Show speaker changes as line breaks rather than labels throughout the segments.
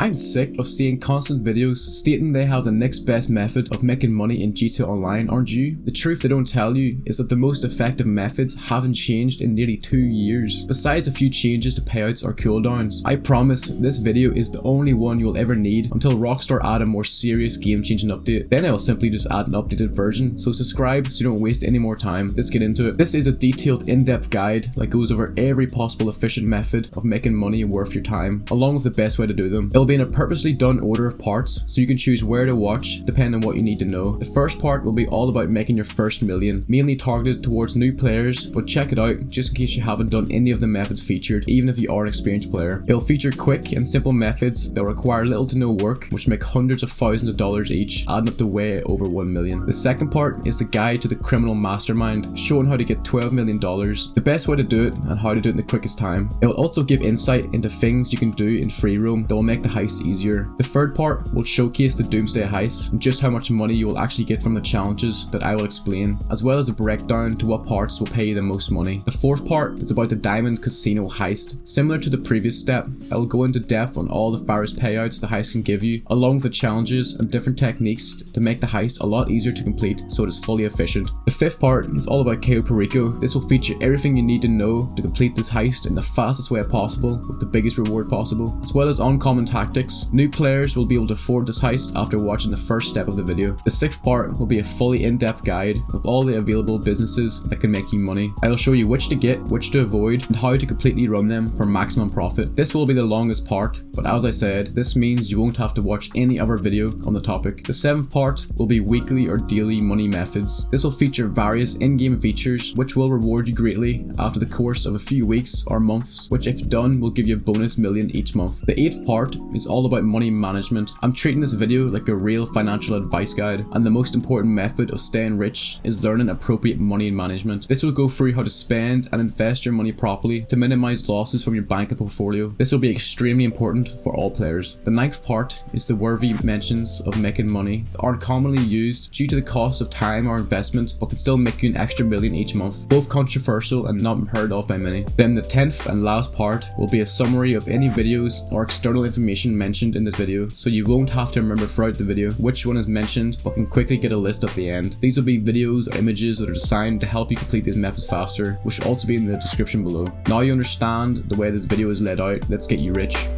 I'm sick of seeing constant videos stating they have the next best method of making money in GTA Online, aren't you? The truth they don't tell you is that the most effective methods haven't changed in nearly 2 years, besides a few changes to payouts or cooldowns. I promise this video is the only one you'll ever need until Rockstar add a more serious game-changing update. Then I'll simply just add an updated version, so subscribe so you don't waste any more time. Let's get into it. This is a detailed in-depth guide that goes over every possible efficient method of making money worth your time, along with the best way to do them. It'll be in a purposely done order of parts, so you can choose where to watch depending on what you need to know. The first part will be all about making your first million, mainly targeted towards new players, but check it out just in case you haven't done any of the methods featured, even if you are an experienced player. It'll feature quick and simple methods that require little to no work, which make hundreds of thousands of dollars each, adding up to way over 1 million. The second part is the guide to the criminal mastermind, showing how to get $12 million, the best way to do it and how to do it in the quickest time. It will also give insight into things you can do in free roam that will make the heist easier. The third part will showcase the Doomsday Heist and just how much money you will actually get from the challenges that I will explain, as well as a breakdown to what parts will pay you the most money. The fourth part is about the Diamond Casino Heist. Similar to the previous step, I will go into depth on all the various payouts the heist can give you, along with the challenges and different techniques to make the heist a lot easier to complete so it is fully efficient. The fifth part is all about Cayo Perico. This will feature everything you need to know to complete this heist in the fastest way possible with the biggest reward possible, as well as uncommon tactics. New players will be able to afford this heist after watching the first step of the video. The sixth part will be a fully in-depth guide of all the available businesses that can make you money. I will show you which to get, which to avoid, and how to completely run them for maximum profit. This will be the longest part, but as I said, this means you won't have to watch any other video on the topic. The seventh part will be weekly or daily money methods. This will feature various in-game features which will reward you greatly after the course of a few weeks or months, which if done will give you a bonus million each month. The eighth part is all about money management. I'm treating this video like a real financial advice guide, and the most important method of staying rich is learning appropriate money management. This will go through how to spend and invest your money properly to minimize losses from your bank and portfolio. This will be extremely important for all players. The ninth part is the worthy mentions of making money that aren't commonly used due to the cost of time or investment, but can still make you an extra million each month, both controversial and not heard of by many. Then the 10th and last part will be a summary of any videos or external information mentioned in this video, so you won't have to remember throughout the video which one is mentioned, but can quickly get a list at the end. These will be videos or images that are designed to help you complete these methods faster, which will also be in the description below. Now you understand the way this video is laid out, let's get you rich.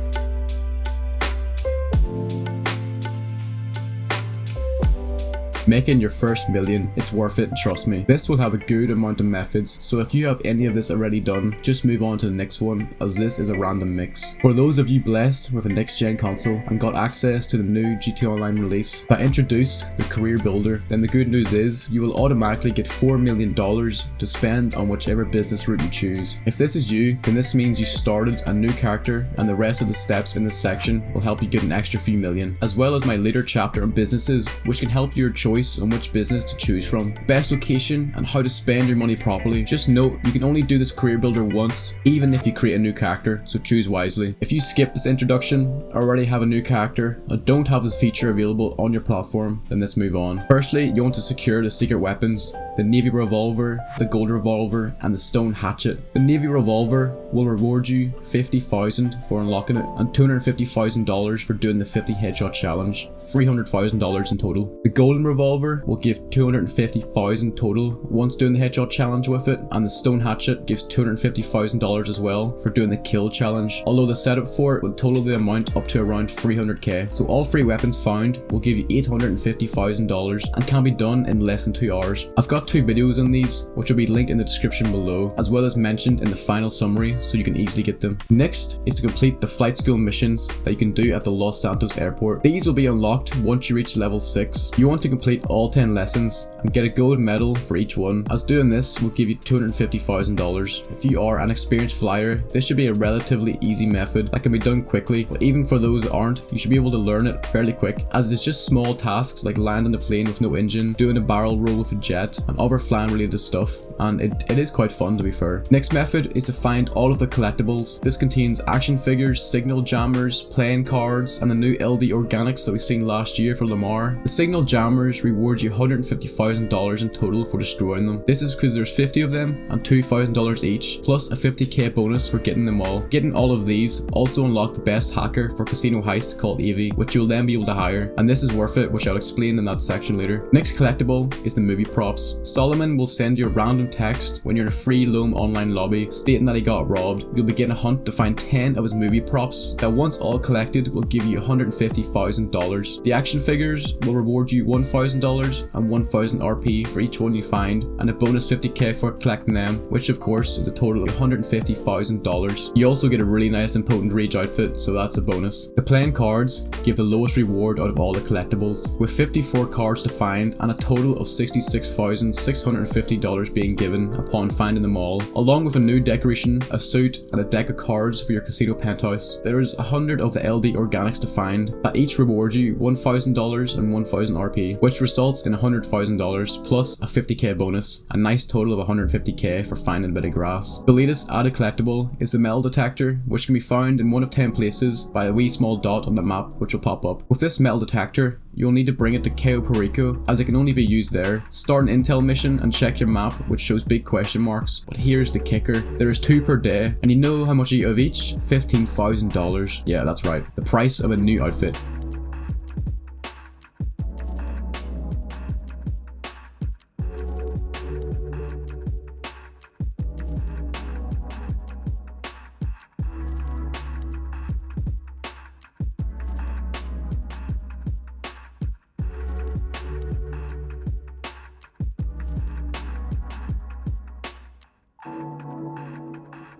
Making your first million, it's worth it, trust me. This will have a good amount of methods, so if you have any of this already done, just move on to the next one, as this is a random mix. For those of you blessed with a next gen console and got access to the new GTA Online release that introduced the career builder, then the good news is you will automatically get $4 million to spend on whichever business route you choose. If this is you, then this means you started a new character, and the rest of the steps in this section will help you get an extra few million, as well as my later chapter on businesses, which can help your choice on which business to choose from, best location, and how to spend your money properly. Just note, you can only do this career builder once, even if you create a new character, so choose wisely. If you skip this introduction, already have a new character, and don't have this feature available on your platform, then let's move on. Firstly, you want to secure the secret weapons, the navy revolver, the gold revolver, and the stone hatchet. The navy revolver will reward you $50,000 for unlocking it, and $250,000 for doing the 50 headshot challenge, $300,000 in total. The golden revolver will give $250,000 total once doing the headshot challenge with it, and the stone hatchet gives $250,000 as well for doing the kill challenge, although the setup for it will total the amount up to around 300k. So all 3 weapons found will give you $850,000 and can be done in less than 2 hours. I've got 2 videos on these, which will be linked in the description below, as well as mentioned in the final summary, so you can easily get them. Next is to complete the flight school missions that you can do at the Los Santos airport. These will be unlocked once you reach level 6. You want to complete all 10 lessons and get a gold medal for each one, as doing this will give you $250,000. If you are an experienced flyer, this should be a relatively easy method that can be done quickly, but even for those that aren't, you should be able to learn it fairly quick, as it's just small tasks like landing a plane with no engine, doing a barrel roll with a jet, and other flying related stuff, and it is quite fun to be fair. Next method is to find all of the collectibles. This contains action figures, signal jammers, playing cards, and the new LD organics that we seen last year for Lamar. The signal jammers rewards you $150,000 in total for destroying them. This is because there's 50 of them and $2,000 each, plus a 50k bonus for getting them all. Getting all of these also unlock the best hacker for Casino Heist called Evie, which you'll then be able to hire, and this is worth it, which I'll explain in that section later. Next collectible is the movie props. Solomon will send you a random text when you're in a free loam online lobby stating that he got robbed. You'll begin a hunt to find 10 of his movie props that once all collected will give you $150,000. The action figures will reward you $1,000 and 1,000 RP for each one you find, and a bonus 50k for collecting them, which of course is a total of $150,000. You also get a really nice and potent rage outfit, so that's a bonus. The playing cards give the lowest reward out of all the collectibles, with 54 cards to find and a total of $66,650 being given upon finding them all, along with a new decoration, a suit, and a deck of cards for your casino penthouse. There is 100 of the LD organics to find that each reward you $1,000 and 1,000 RP, which results in $100,000 plus a 50k bonus, a nice total of 150k for finding a bit of grass. The latest added collectible is the metal detector, which can be found in one of 10 places by a wee small dot on the map which will pop up. With this metal detector, you'll need to bring it to Cayo Perico, as it can only be used there. Start an intel mission and check your map, which shows big question marks, but here's the kicker. There is 2 per day, and you know how much you get of each? $15,000. Yeah, that's right, the price of a new outfit.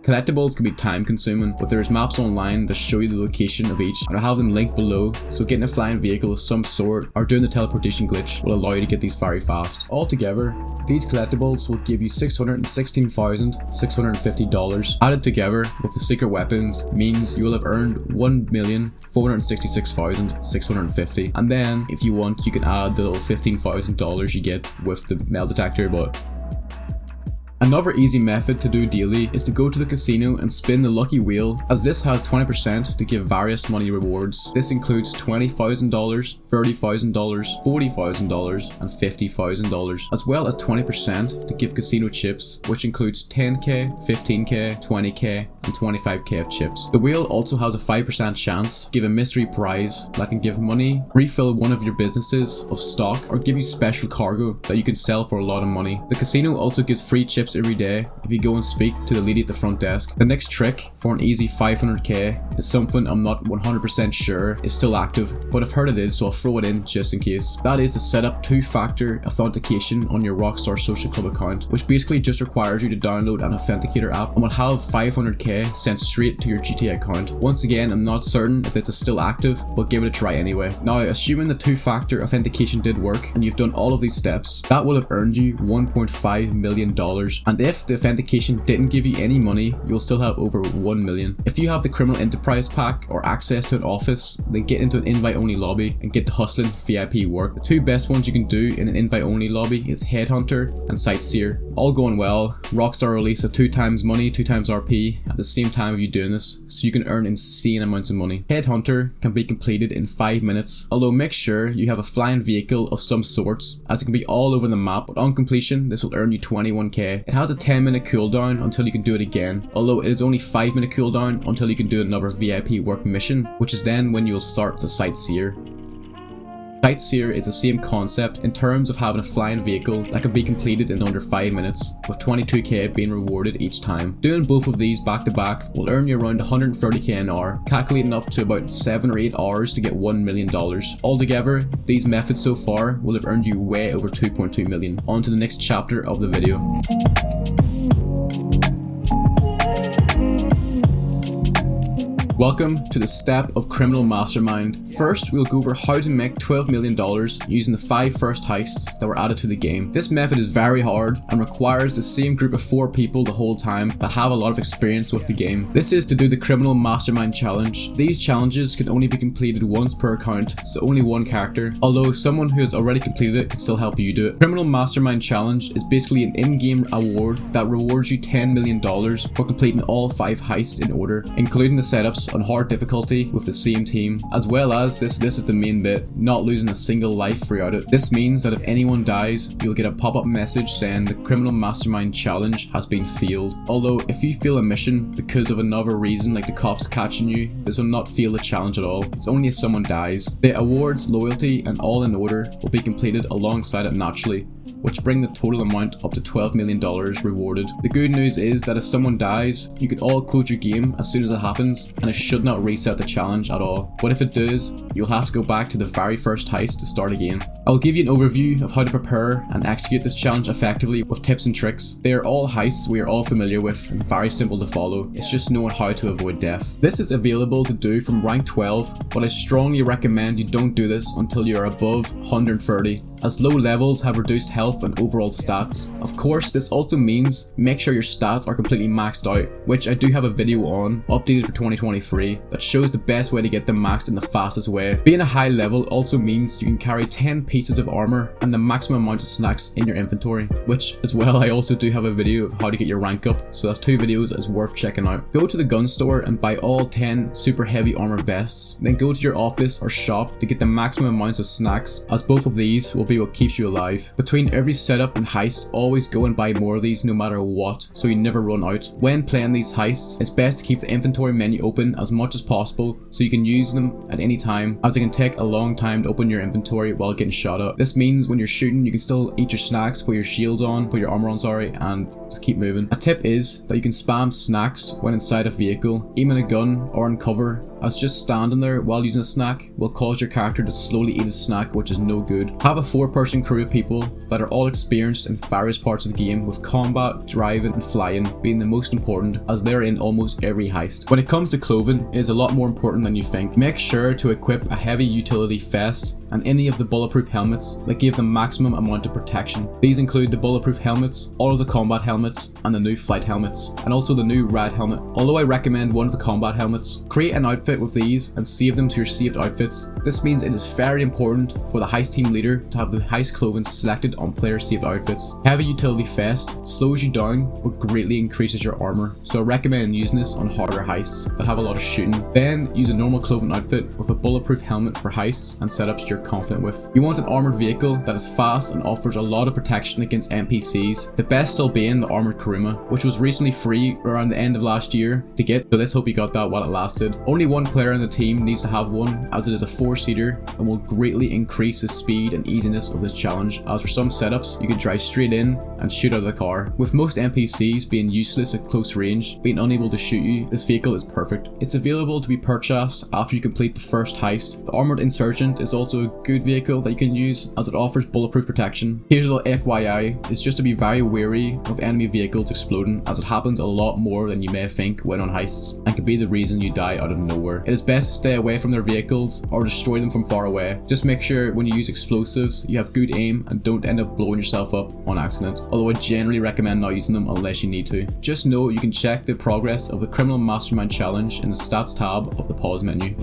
Collectibles can be time consuming, but there's maps online that show you the location of each, and I have them linked below, so getting a flying vehicle of some sort or doing the teleportation glitch will allow you to get these very fast. Altogether, these collectibles will give you $616,650. Added together with the secret weapons means you will have earned $1,466,650, and then if you want you can add the little $15,000 you get with the metal detector. But another easy method to do daily is to go to the casino and spin the lucky wheel, as this has 20% to give various money rewards. This includes $20,000, $30,000, $40,000 and $50,000, as well as 20% to give casino chips, which includes 10k, 15k, 20k and 25k of chips. The wheel also has a 5% chance to give a mystery prize that can give money, refill one of your businesses of stock, or give you special cargo that you can sell for a lot of money. The casino also gives free chips every day if you go and speak to the lady at the front desk. The next trick for an easy 500k is something I'm not 100% sure is still active, but I've heard it is, so I'll throw it in just in case. That is to set up 2-factor authentication on your Rockstar Social Club account, which basically just requires you to download an authenticator app and will have 500k sent straight to your GTA account. Once again, I'm not certain if it's still active, but give it a try anyway. Now, assuming the 2-factor authentication did work and you've done all of these steps, that will have earned you $1.5 million. And if the authentication didn't give you any money, you'll still have over 1 million. If you have the Criminal Enterprise pack or access to an office, then get into an invite-only lobby and get to hustling VIP work. The 2 best ones you can do in an invite-only lobby is Headhunter and Sightseer. All going well, Rockstar released a 2 times money, 2 times RP at the same time of you doing this, so you can earn insane amounts of money. Headhunter can be completed in 5 minutes, although make sure you have a flying vehicle of some sort, as it can be all over the map, but on completion this will earn you 21k. It has a 10-minute cooldown until you can do it again, although it is only 5-minute cooldown until you can do another VIP work mission, which is then when you'll start the Sightseer. Sightseer is the same concept in terms of having a flying vehicle that can be completed in under 5 minutes, with 22k being rewarded each time. Doing both of these back to back will earn you around 130k an hour, calculating up to about 7 or 8 hours to get $1 million. Altogether, these methods so far will have earned you way over 2.2 million. On to the next chapter of the video. Welcome to the step of Criminal Mastermind. First, we'll go over how to make $12 million using the 5 first heists that were added to the game. This method is very hard and requires the same group of 4 people the whole time that have a lot of experience with the game. This is to do the Criminal Mastermind challenge. These challenges can only be completed once per account, so only 1 character, although someone who has already completed it can still help you do it. Criminal Mastermind challenge is basically an in-game award that rewards you $10 million for completing all 5 heists in order, including the setups heist on hard difficulty with the same team, as well as this is the main bit, not losing a single life throughout it. This means that if anyone dies, you'll get a pop-up message saying the criminal mastermind challenge has been failed. Although if you fail a mission because of another reason like the cops catching you, this will not fail the challenge at all. It's only if someone dies. The awards, loyalty and all in order will be completed alongside it naturally, which bring the total amount up to $12 million rewarded. The good news is that if someone dies, you can all close your game as soon as it happens, and it should not reset the challenge at all. But if it does, you'll have to go back to the very first heist to start again. I'll give you an overview of how to prepare and execute this challenge effectively with tips and tricks. They are all heists we are all familiar with and very simple to follow. It's just knowing how to avoid death. This is available to do from rank 12, but I strongly recommend you don't do this until you are above 130, as low levels have reduced health and overall stats. Of course, this also means make sure your stats are completely maxed out, which I do have a video on, updated for 2023, that shows the best way to get them maxed in the fastest way. Being a high level also means you can carry 10 pieces of armor and the maximum amount of snacks in your inventory, which as well I also do have a video of how to get your rank up, so that's 2 videos that's worth checking out. Go to the gun store and buy all 10 super heavy armor vests, then go to your office or shop to get the maximum amounts of snacks, as both of these will be what keeps you alive. Between every setup and heist, always go and buy more of these no matter what, so you never run out. When playing these heists, it's best to keep the inventory menu open as much as possible so you can use them at any time, as it can take a long time to open your inventory while getting shot at. This means when you're shooting, you can still eat your snacks, put your shields on, put your armor on, and just keep moving. A tip is that you can spam snacks when inside a vehicle, aim in a gun or in cover, as just standing there while using a snack will cause your character to slowly eat a snack, which is no good. Have a 4-person crew of people that are all experienced in various parts of the game, with combat, driving and flying being the most important, as they're in almost every heist. When it comes to clothing, it is a lot more important than you think. Make sure to equip a heavy utility vest and any of the bulletproof helmets that give the maximum amount of protection. These include the bulletproof helmets, all of the combat helmets, and the new flight helmets, and also the new rad helmet. Although I recommend one of the combat helmets, create an outfit with these and save them to your saved outfits. This means it is very important for the heist team leader to have the heist clothing selected on player saved outfits. Heavy utility vest slows you down but greatly increases your armor, so I recommend using this on harder heists that have a lot of shooting. Then use a normal clothing outfit with a bulletproof helmet for heists and setups you're confident with. You want an armored vehicle that is fast and offers a lot of protection against NPCs, the best still being the armored Kuruma, which was recently free around the end of last year to get, so let's hope you got that while it lasted. Only one player on the team needs to have one, as it is a 4-seater and will greatly increase the speed and easiness of this challenge, as for some setups you can drive straight in and shoot out of the car. With most NPCs being useless at close range, being unable to shoot you, this vehicle is perfect. It's available to be purchased after you complete the first heist. The armored insurgent is also a good vehicle that you can use, as it offers bulletproof protection. Here's a little FYI, it's just to be very wary of enemy vehicles exploding, as it happens a lot more than you may think when on heists, and can be the reason you die out of nowhere. It is best to stay away from their vehicles or destroy them from far away. Just make sure when you use explosives you have good aim and don't end up blowing yourself up on accident, although I generally recommend not using them unless you need to. Just know you can check the progress of the Criminal Mastermind Challenge in the stats tab of the pause menu.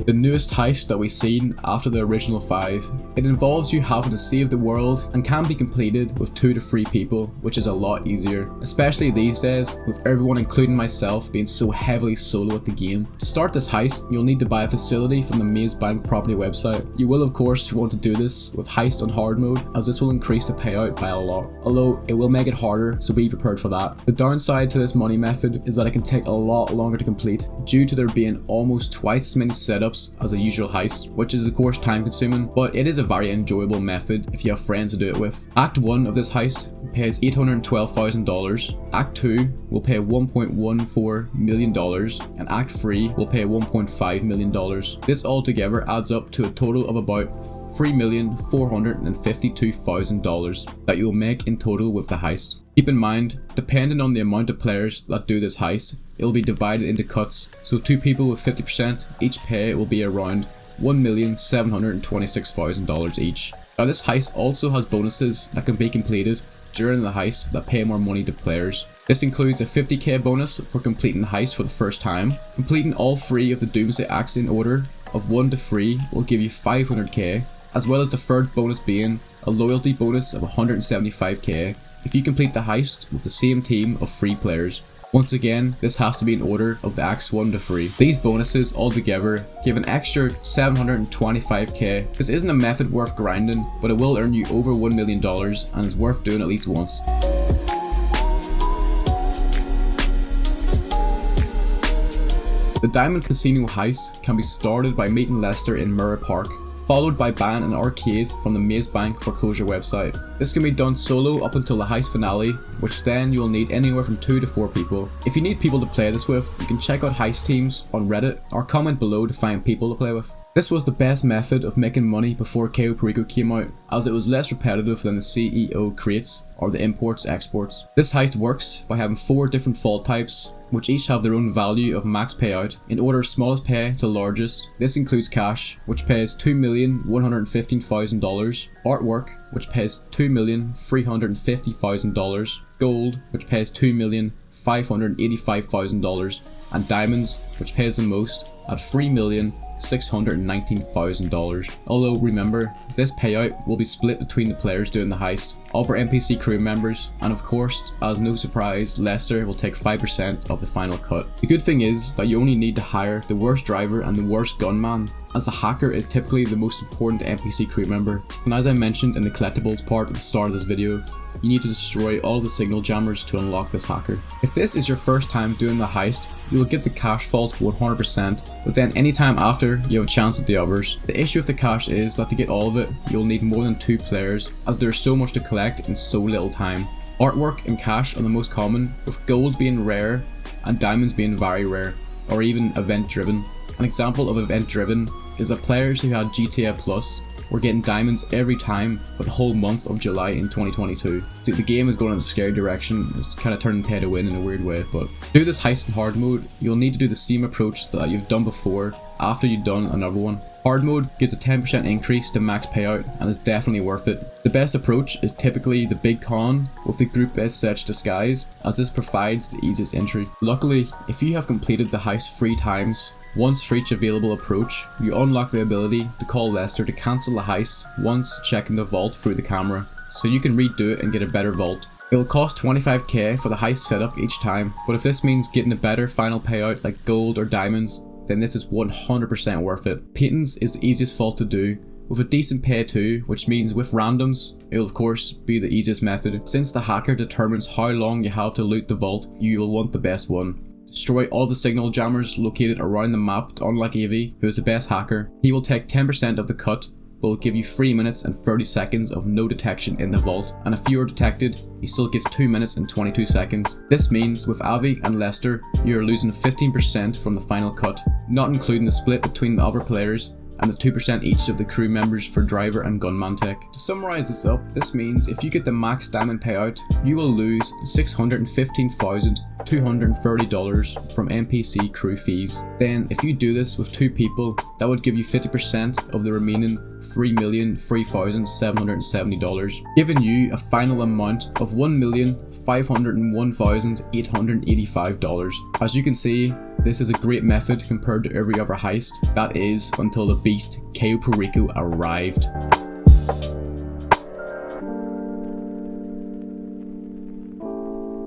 The newest heist that we've seen after the original 5. It involves you having to save the world and can be completed with 2 to 3 people, which is a lot easier, especially these days with everyone including myself being so heavily solo at the game. To start this heist, you'll need to buy a facility from the Maze Bank property website. You will of course want to do this with heist on hard mode, as this will increase the payout by a lot, although it will make it harder, so be prepared for that. The downside to this money method is that it can take a lot longer to complete due to there being almost twice as many setups as a usual heist, which is of course time consuming, but it is a very enjoyable method if you have friends to do it with. Act 1 of this heist pays $812,000, Act 2 will pay $1.14 million, and Act 3 will pay $1.5 million. This altogether adds up to a total of about $3,452,000 that you will make in total with the heist. Keep in mind, depending on the amount of players that do this heist, it will be divided into cuts, so 2 people with 50% each pay will be around $1,726,000 each. Now this heist also has bonuses that can be completed during the heist that pay more money to players. This includes a 50k bonus for completing the heist for the first time. Completing all 3 of the Doomsday acts in order of 1 to 3 will give you 500k, as well as the third bonus being a loyalty bonus of 175k, if you complete the heist with the same team of 3 players. Once again, this has to be in order of the acts 1 to 3. These bonuses altogether give an extra 725k. This isn't a method worth grinding, but it will earn you over $1 million and is worth doing at least once. The Diamond Casino heist can be started by meeting Lester in Mirror Park, followed by buying an arcade from the Maze Bank foreclosure website. This can be done solo up until the heist finale, which then you will need anywhere from 2 to 4 people. If you need people to play this with, you can check out heist teams on Reddit or comment below to find people to play with. This was the best method of making money before Cayo Perico came out, as it was less repetitive than the CEO crates or the imports exports. This heist works by having 4 different vault types, which each have their own value of max payout in order of smallest pay to largest. This includes cash, which pays $2,115,000, artwork, which pays $2,350,000, gold, which pays $2,585,000, and diamonds, which pays the most at $3,619,000. Although remember, this payout will be split between the players doing the heist, other NPC crew members, and of course, as no surprise, Lester will take 5% of the final cut. The good thing is that you only need to hire the worst driver and the worst gunman, as the hacker is typically the most important NPC crew member. And as I mentioned in the collectibles part at the start of this video, you need to destroy all the signal jammers to unlock this hacker. If this is your first time doing the heist, you will get the cash vault 100%, but then anytime after, you have a chance at the others. The issue with the cash is that to get all of it, you'll need more than 2 players, as there is so much to collect in so little time. Artwork and cash are the most common, with gold being rare and diamonds being very rare, or even event driven. An example of event driven is that players who had GTA Plus were getting diamonds every time for the whole month of July in 2022. So the game is going in a scary direction. It's kind of turning pay to win in a weird way, but to do this heist in hard mode, you'll need to do the same approach that you've done before after you've done another one. Hard mode gives a 10% increase to max payout and is definitely worth it. The best approach is typically the big con with the group SH disguise, as this provides the easiest entry. Luckily, if you have completed the heist 3 times, once for each available approach, you unlock the ability to call Lester to cancel the heist once checking the vault through the camera, so you can redo it and get a better vault. It will cost 25k for the heist setup each time, but if this means getting a better final payout like gold or diamonds, then this is 100% worth it. Paintings is the easiest vault to do, with a decent pay too, which means with randoms, it will of course be the easiest method. Since the hacker determines how long you have to loot the vault, you will want the best one. Destroy all the signal jammers located around the map to unlock Avi, who is the best hacker. He will take 10% of the cut, but will give you 3 minutes and 30 seconds of no detection in the vault, and if you are detected, he still gets 2 minutes and 22 seconds. This means with Avi and Lester, you are losing 15% from the final cut, not including the split between the other players, and the 2% each of the crew members for driver and gunman tech. To summarize this up, this means if you get the max diamond payout, you will lose $615,230 from NPC crew fees. Then if you do this with 2 people, that would give you 50% of the remaining $3,003,770, giving you a final amount of $1,501,885. As you can see, this is a great method compared to every other heist, that is, until the beast Cayo Perico arrived.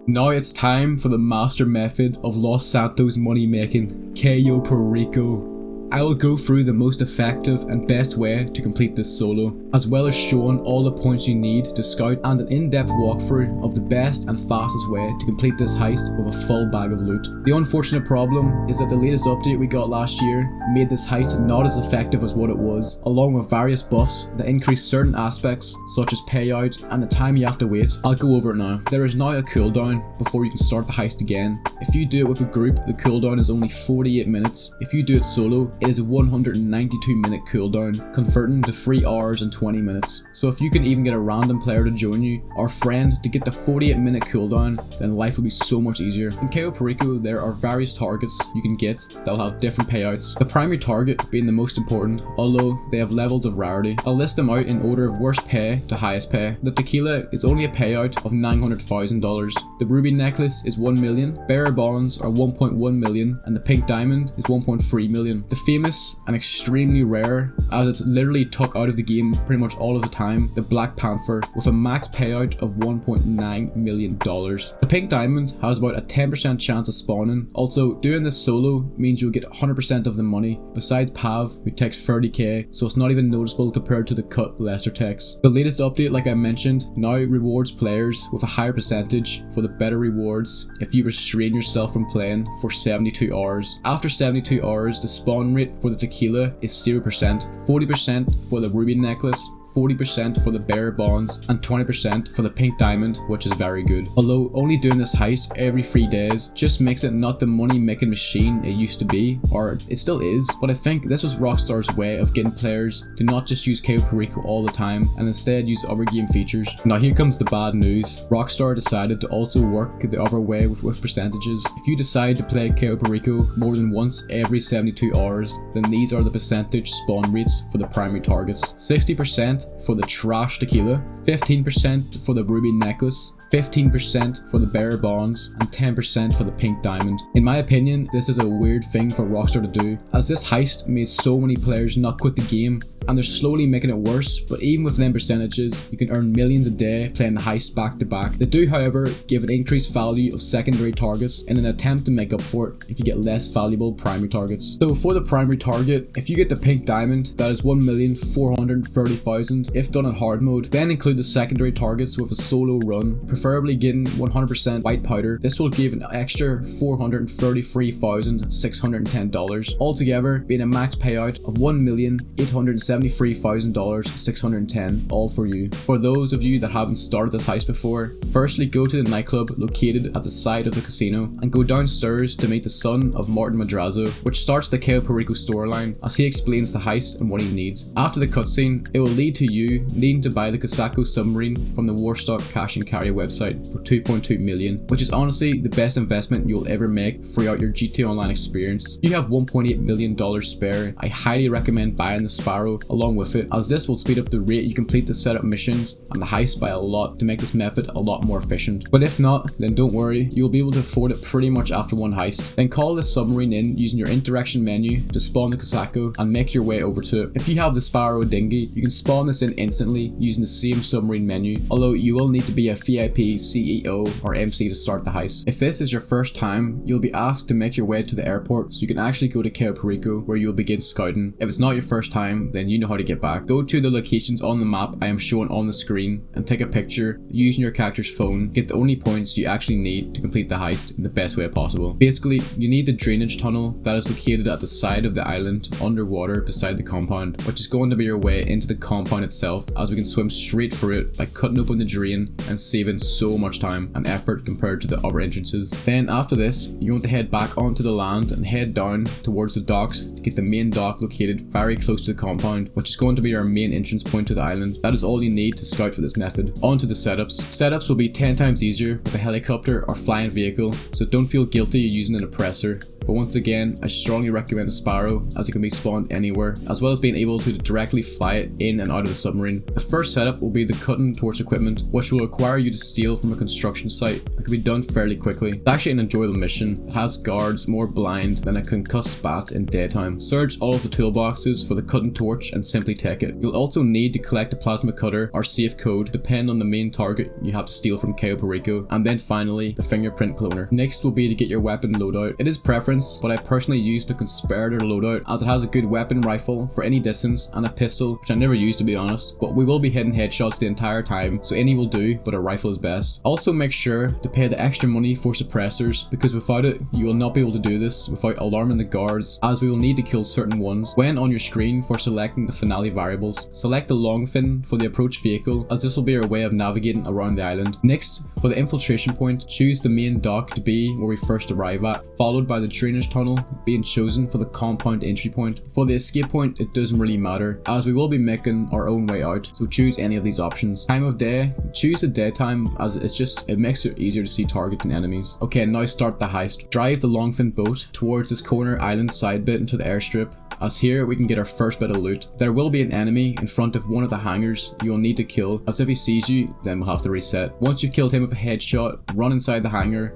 Now it's time for the master method of Los Santos money making, Cayo Perico. I will go through the most effective and best way to complete this solo, as well as showing all the points you need to scout and an in-depth walkthrough of the best and fastest way to complete this heist with a full bag of loot. The unfortunate problem is that the latest update we got last year made this heist not as effective as what it was, along with various buffs that increase certain aspects such as payout and the time you have to wait. I'll go over it now. There is now a cooldown before you can start the heist again. If you do it with a group, the cooldown is only 48 minutes. If you do it solo, it is a 192-minute cooldown, converting to 3 hours and 20 minutes. So if you can even get a random player to join you, or friend, to get the 48-minute cooldown, then life will be so much easier. In Cayo Perico, there are various targets you can get that will have different payouts, the primary target being the most important, although they have levels of rarity. I'll list them out in order of worst pay to highest pay. The tequila is only a payout of $900,000, the ruby necklace is $1 million, bearer bonds are $1.1 million, and the pink diamond is $1.3 million. The famous and extremely rare, as it's literally took out of the game pretty much all of the time, the Black Panther, with a max payout of $1.9 million. The Pink Diamond has about a 10% chance of spawning. Also, doing this solo means you'll get 100% of the money, besides Pav, who takes 30k, so it's not even noticeable compared to the cut Lester takes. The latest update, like I mentioned, now rewards players with a higher percentage for the better rewards if you restrain yourself from playing for 72 hours. After 72 hours, the spawn rate for the tequila is 0%, 40% for the ruby necklace, 40% for the bearer bonds, and 20% for the pink diamond, which is very good. Although only doing this heist every 3 days just makes it not the money making machine it used to be, or it still is, but I think this was Rockstar's way of getting players to not just use Cayo Perico all the time and instead use other game features. Now here comes the bad news. Rockstar decided to also work the other way with percentages. If you decide to play Cayo Perico more than once every 72 hours, then these are the percentage spawn rates for the primary targets. 60% for the trash tequila, 15% for the ruby necklace, 15% for the bearer bonds, and 10% for the pink diamond. In my opinion, this is a weird thing for Rockstar to do, as this heist made so many players not quit the game, and they're slowly making it worse, but even with them percentages, you can earn millions a day playing the heist back to back. They do, however, give an increased value of secondary targets in an attempt to make up for it if you get less valuable primary targets. So for the primary target, if you get the pink diamond, that is 1,430,000 if done in hard mode. Then include the secondary targets with a solo run, preferably getting 100% white powder. This will give an extra $433,610, altogether being a max payout of $1,873,610, all for you. For those of you that haven't started this heist before, firstly go to the nightclub located at the side of the casino and go downstairs to meet the son of Martin Madrazo, which starts the Cayo Perico storyline as he explains the heist and what he needs. After the cutscene, it will lead to you needing to buy the Casaco submarine from the Warstock Cash and Carry website for 2.2 million, which is honestly the best investment you'll ever make throughout your GTA Online experience. If you have $1.8 million spare, I highly recommend buying the Sparrow along with it, as this will speed up the rate you complete the setup missions and the heist by a lot to make this method a lot more efficient. But if not, then don't worry, you'll be able to afford it pretty much after one heist. Then call the submarine in using your interaction menu to spawn the Casaco and make your way over to it. If you have the Sparrow dinghy, you can spawn this in instantly using the same submarine menu, although you will need to be a VIP, CEO, or MC to start the heist. If this is your first time, you'll be asked to make your way to the airport so you can actually go to Cayo Perico, where you'll begin scouting. If it's not your first time, then you know how to get back. Go to the locations on the map I am showing on the screen and take a picture using your character's phone. Get the only points you actually need to complete the heist in the best way possible. Basically, you need the drainage tunnel that is located at the side of the island underwater beside the compound, which is going to be your way into the compound itself, as we can swim straight through it by cutting open the drain and saving so much time and effort compared to the other entrances. Then after this, you want to head back onto the land and head down towards the docks to get the main dock located very close to the compound, which is going to be our main entrance point to the island. That is all you need to scout for this method. On to the setups. Setups will be 10 times easier with a helicopter or flying vehicle, so don't feel guilty using an oppressor. But once again, I strongly recommend a Sparrow, as it can be spawned anywhere, as well as being able to directly fly it in and out of the submarine. The first setup will be the cutting torch equipment, which will require you to steal from a construction site and can be done fairly quickly. It's actually an enjoyable mission. It has guards more blind than a concussed bat in daytime. Search all of the toolboxes for the cutting torch and simply take it. You'll also need to collect a plasma cutter or safe code, depending on the main target you have to steal from Cayo Perico, and then finally the fingerprint cloner. Next will be to get your weapon loadout. It is preference, but I personally use the Conspirator loadout, as it has a good weapon rifle for any distance and a pistol, which I never use to be honest, but we will be hitting headshots the entire time, so any will do, but a rifle is best. Also make sure to pay the extra money for suppressors, because without it you will not be able to do this without alarming the guards, as we will need to kill certain ones. When on your screen for selecting the finale variables, select the long fin for the approach vehicle, as this will be our way of navigating around the island. Next, for the infiltration point, choose the main dock to be where we first arrive at, followed by the drainage tunnel being chosen for the compound entry point. For the escape point, it doesn't really matter, as we will be making our own way out, so choose any of these options. Time of day, choose the daytime, as it makes it easier to see targets and enemies. Okay, now start the heist. Drive the longfin boat towards this corner island side bit into the airstrip, as here we can get our first bit of loot. There will be an enemy in front of one of the hangars you will need to kill, as if he sees you, then we'll have to reset. Once you've killed him with a headshot, run inside the hangar.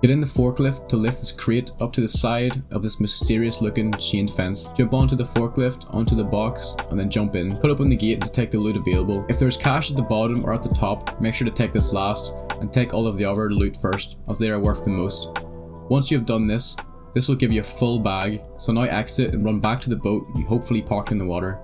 Get in the forklift to lift this crate up to the side of this mysterious looking chain fence. Jump onto the forklift, onto the box, and then jump in. Put open the gate to take the loot available. If there's cash at the bottom or at the top, make sure to take this last and take all of the other loot first, as they are worth the most. Once you have done this, this will give you a full bag, so now exit and run back to the boat you hopefully parked in the water.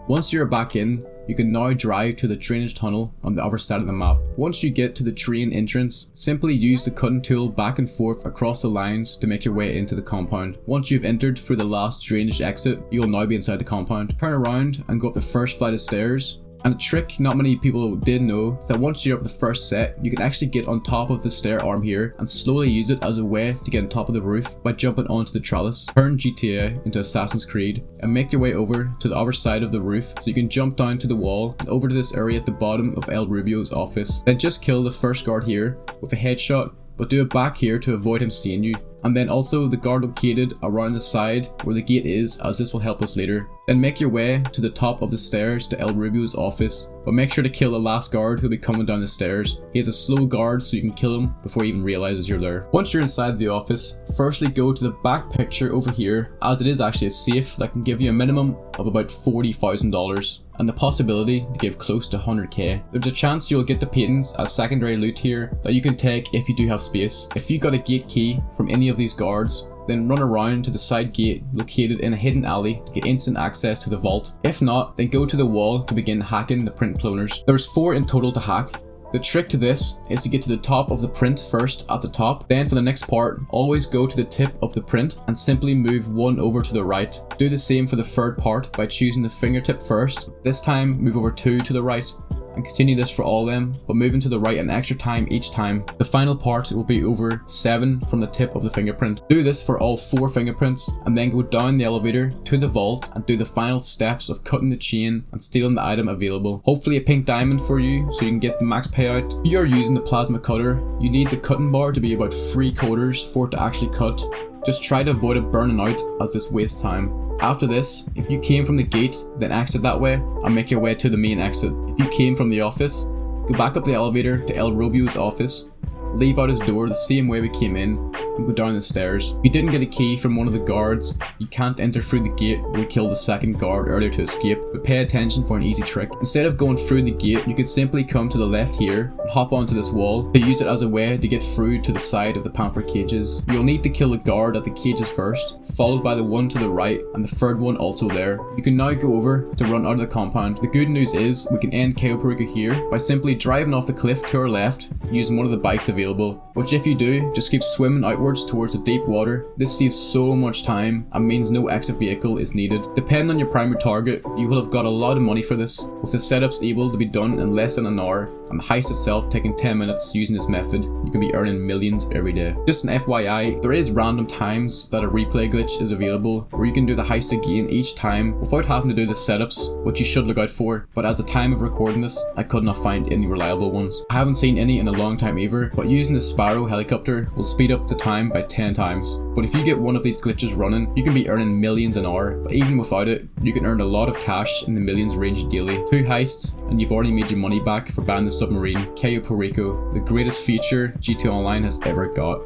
Once you're back in, you can now drive to the drainage tunnel on the other side of the map. Once you get to the train entrance, simply use the cutting tool back and forth across the lines to make your way into the compound. Once you've entered through the last drainage exit, you will now be inside the compound. Turn around and go up the first flight of stairs. And a trick not many people did know is that once you're up the first set, you can actually get on top of the stair arm here and slowly use it as a way to get on top of the roof by jumping onto the trellis. Turn GTA into Assassin's Creed and make your way over to the other side of the roof so you can jump down to the wall and over to this area at the bottom of El Rubio's office. Then just kill the first guard here with a headshot, but do it back here to avoid him seeing you. And then also the guard located around the side where the gate is, as this will help us later. Then make your way to the top of the stairs to El Rubio's office, but make sure to kill the last guard who'll be coming down the stairs. He is a slow guard, so you can kill him before he even realizes you're there. Once you're inside the office, firstly go to the back picture over here, as it is actually a safe that can give you a minimum of about $40,000 and the possibility to give close to 100k. There's a chance you'll get the patents as secondary loot here that you can take if you do have space. If you got a gate key from any of these guards, then run around to the side gate located in a hidden alley to get instant access to the vault. If not, then go to the wall to begin hacking the print cloners. There's 4 in total to hack. The trick to this is to get to the top of the print first at the top, then for the next part, always go to the tip of the print and simply move 1 over to the right. Do the same for the third part by choosing the fingertip first. This time move over 2 to the right. And continue this for all of them, but moving to the right an extra time each time. The final part will be over 7 from the tip of the fingerprint. Do this for all 4 fingerprints, and then go down the elevator to the vault and do the final steps of cutting the chain and stealing the item available. Hopefully a pink diamond for you, so you can get the max payout. If you are using the plasma cutter, you need the cutting bar to be about 3/4 for it to actually cut. Just try to avoid it burning out, as this wastes time. After this, if you came from the gate, then exit that way and make your way to the main exit. If you came from the office, go back up the elevator to El Rubio's office, leave out his door the same way we came in, and go down the stairs. If you didn't get a key from one of the guards, you can't enter through the gate where we killed the second guard earlier to escape, but pay attention for an easy trick. Instead of going through the gate, you could simply come to the left here and hop onto this wall to use it as a way to get through to the side of the panther cages. You'll need to kill the guard at the cages first, followed by the one to the right and the third one also there. You can now go over to run out of the compound. The good news is we can end Cayo Perico here by simply driving off the cliff to our left using one of the bikes available, which if you do, just keep swimming outwards towards the deep water. This saves so much time and means no exit vehicle is needed. Depending on your primary target, you will have got a lot of money for this, with the setups able to be done in less than an hour and the heist itself taking 10 minutes. Using this method, you can be earning millions every day. Just an FYI, there is random times that a replay glitch is available where you can do the heist again each time without having to do the setups, which you should look out for, but as the time of recording this, I could not find any reliable ones. I haven't seen any in a long time either, but using the Sparrow helicopter will speed up the time by 10 times. But if you get one of these glitches running, you can be earning millions an hour, but even without it, you can earn a lot of cash in the millions range daily. 2 heists and you've already made your money back for banning the submarine. Cayo Perico, the greatest feature GTA Online has ever got.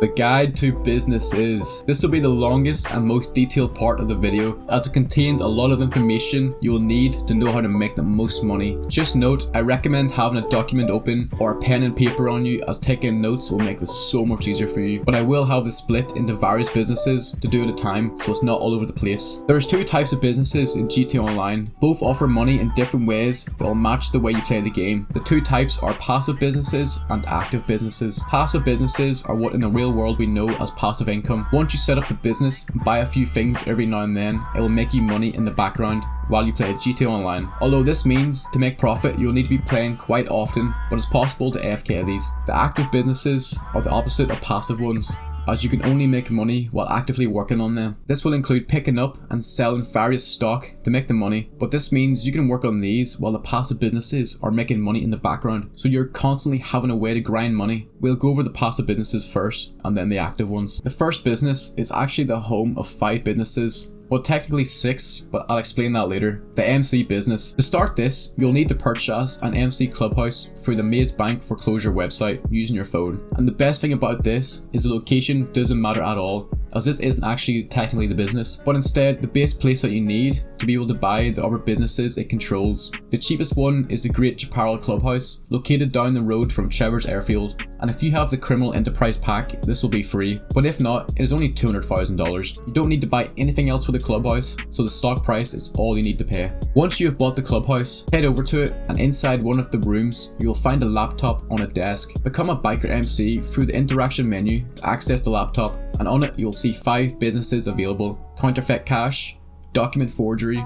The guide to businesses. This will be the longest and most detailed part of the video, as it contains a lot of information you will need to know how to make the most money. Just note, I recommend having a document open or a pen and paper on you, as taking notes will make this so much easier for you. But I will have this split into various businesses to do at a time, so it's not all over the place. There's 2 types of businesses in GTA Online. Both offer money in different ways that will match the way you play the game. The 2 types are passive businesses and active businesses. Passive businesses are what in the real world we know as passive income. Once you set up the business and buy a few things every now and then, it will make you money in the background while you play GTA Online. Although this means to make profit, you'll need to be playing quite often, but it's possible to AFK these. The active businesses are the opposite of passive ones, as you can only make money while actively working on them. This will include picking up and selling various stock to make the money, but this means you can work on these while the passive businesses are making money in the background, so you're constantly having a way to grind money. We'll go over the passive businesses first and then the active ones. The first business is actually the home of 5 businesses Well, technically 6, but I'll explain that later. The MC business. To start this, you'll need to purchase an MC Clubhouse through the Maze Bank foreclosure website using your phone. And the best thing about this is the location doesn't matter at all, as this isn't actually technically the business, but instead the base place that you need to be able to buy the other businesses it controls. The cheapest one is the Great Chaparral Clubhouse, located down the road from Trevor's Airfield, and if you have the Criminal Enterprise pack, this will be free, but if not, it is only $200,000. You don't need to buy anything else for the clubhouse, so the stock price is all you need to pay. Once you have bought the clubhouse, head over to it, and inside one of the rooms, you will find a laptop on a desk. Become a Biker MC through the interaction menu to access the laptop, and on it you'll see 5 businesses available: Counterfeit Cash, Document Forgery,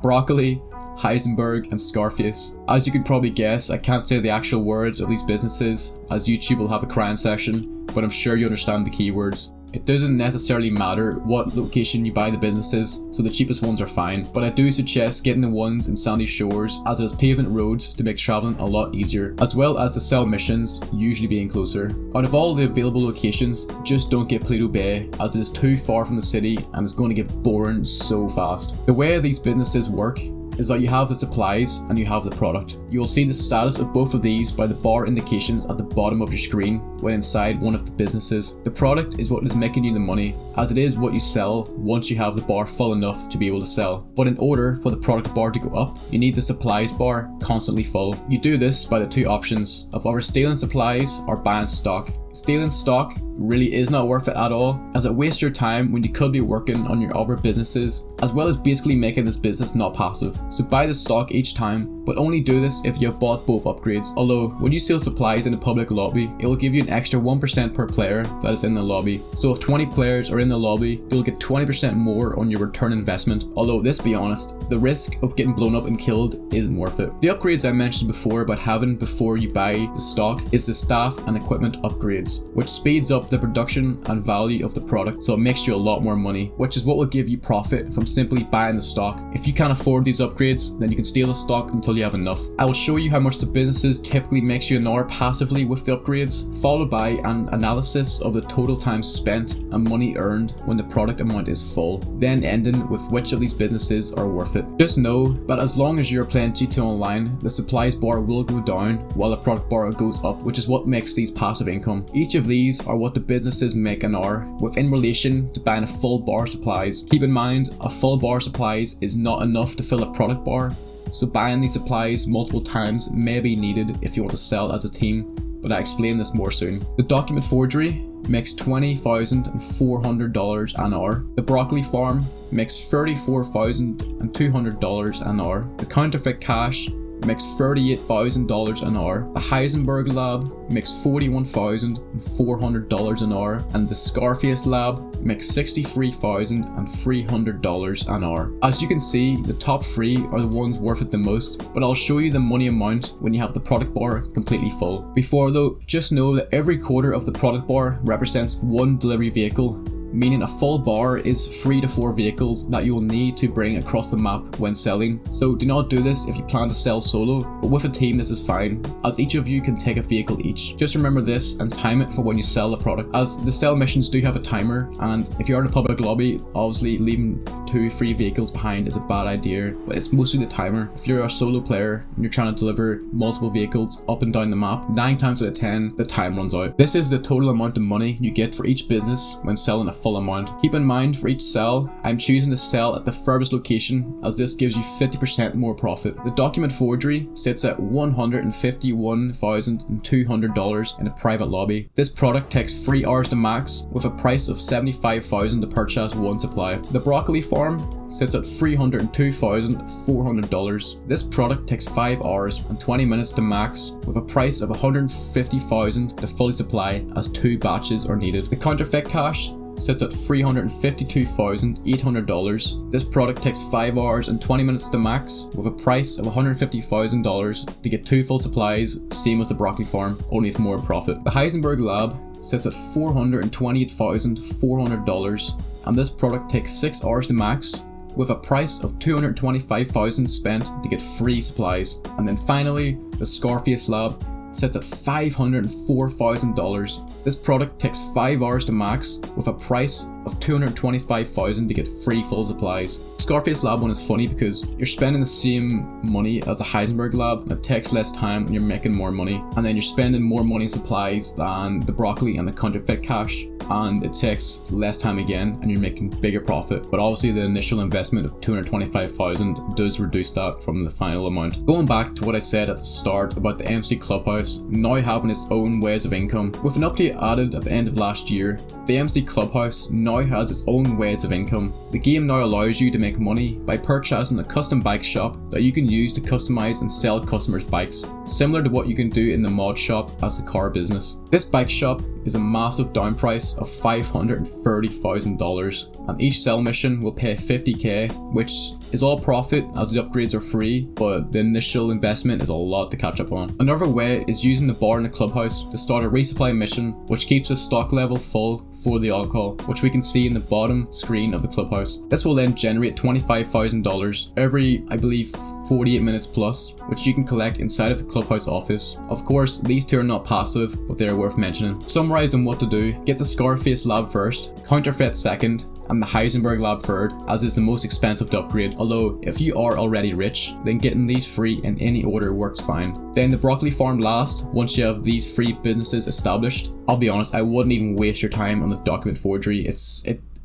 Broccoli, Heisenberg, and Scarface. As you can probably guess, I can't say the actual words of these businesses, as YouTube will have a crying session, but I'm sure you understand the keywords. It doesn't necessarily matter what location you buy the businesses, so the cheapest ones are fine, but I do suggest getting the ones in Sandy Shores, as it has pavement roads to make travelling a lot easier, as well as the cell missions usually being closer. Out of all the available locations, just don't get Plato Bay, as it is too far from the city and it's going to get boring so fast. The way these businesses work is that you have the supplies and you have the product. You will see the status of both of these by the bar indications at the bottom of your screen when inside one of the businesses. The product is what is making you the money, as it is what you sell once you have the bar full enough to be able to sell. But in order for the product bar to go up, you need the supplies bar constantly full. You do this by the 2 options of either stealing supplies or buying stock. Stealing stock really is not worth it at all, as it wastes your time when you could be working on your other businesses, as well as basically making this business not passive. So buy the stock each time, but only do this if you have bought both upgrades. Although when you steal supplies in a public lobby, it will give you an extra 1% per player that is in the lobby. So if 20 players are in the lobby, you'll get 20% more on your return investment. Although let's be honest, the risk of getting blown up and killed isn't worth it. The upgrades I mentioned before about having before you buy the stock is the staff and equipment upgrades, which speeds up the production and value of the product, so it makes you a lot more money, which is what will give you profit from simply buying the stock. If you can't afford these upgrades, then you can steal the stock until you have enough. I will show you how much the businesses typically makes you an hour passively with the upgrades, followed by an analysis of the total time spent and money earned when the product amount is full, then ending with which of these businesses are worth it. Just know that as long as you're playing GTA Online, the supplies bar will go down while the product bar goes up, which is what makes these passive income. Each of these are what the businesses make an hour, within relation to buying a full bar supplies. Keep in mind, a full bar supplies is not enough to fill a product bar, so buying these supplies multiple times may be needed if you want to sell as a team, but I explain this more soon. The document forgery makes $20,400 an hour. The broccoli farm makes $34,200 an hour. The counterfeit cash makes $38,000 an hour. The Heisenberg lab makes $41,400 an hour, and the Scarface lab makes $63,300 an hour. As you can see, the top 3 are the ones worth it the most, but I'll show you the money amount when you have the product bar completely full. Before though, just know that every quarter of the product bar represents 1 delivery vehicle, meaning a full bar is 3 to 4 vehicles that you will need to bring across the map when selling. So do not do this if you plan to sell solo, but with a team this is fine, as each of you can take a vehicle each. Just remember this and time it for when you sell the product, as the sell missions do have a timer, and if you're in a public lobby, obviously leaving 2-3 vehicles behind is a bad idea, but it's mostly the timer. If you're a solo player and you're trying to deliver multiple vehicles up and down the map, 9 times out of 10 the time runs out. This is the total amount of money you get for each business when selling a full amount. Keep in mind, for each sell, I'm choosing to sell at the furthest location, as this gives you 50% more profit. The document forgery sits at $151,200 in a private lobby. This product takes 3 hours to max, with a price of $75,000 to purchase 1 supply. The broccoli farm sits at $302,400. This product takes 5 hours and 20 minutes to max, with a price of $150,000 to fully supply, as 2 batches are needed. The counterfeit cash sits at $352,800. This product takes 5 hours and 20 minutes to max, with a price of $150,000 to get 2 full supplies, same as the broccoli farm, only with more profit. The Heisenberg lab sits at $428,400, and this product takes 6 hours to max, with a price of $225,000 spent to get free supplies. And then finally, the Scarface lab sits at $504,000. This product takes 5 hours to max with a price of $225,000 to get free full supplies. Scarface Lab one is funny because you're spending the same money as a Heisenberg Lab and it takes less time and you're making more money, and then you're spending more money in supplies than the broccoli and the counterfeit cash, and it takes less time again and you're making bigger profit. But obviously the initial investment of $225,000 does reduce that from the final amount. Going back to what I said at the start about the MC Clubhouse now having its own ways of income, with an update added at the end of last year, the MC Clubhouse now has its own ways of income. The game now allows you to make money by purchasing a custom bike shop that you can use to customize and sell customers' bikes, similar to what you can do in the mod shop as a car business. This bike shop is a massive down price of $530,000, and each sell mission will pay $50,000, which is all profit as the upgrades are free, but the initial investment is a lot to catch up on. Another way is using the bar in the clubhouse to start a resupply mission, which keeps the stock level full for the alcohol, which we can see in the bottom screen of the clubhouse. This will then generate $25,000 every, I believe, 48 minutes plus, which you can collect inside of the clubhouse office. Of course, these two are not passive, but they are worth mentioning. Summarizing what to do: get the Scarface Lab first, Counterfeit second, and the Heisenberg Lab third, as it's the most expensive to upgrade. Although if you are already rich, then getting these free in any order works fine. Then the broccoli farm last, once you have these free businesses established. I'll be honest, I wouldn't even waste your time on the document forgery.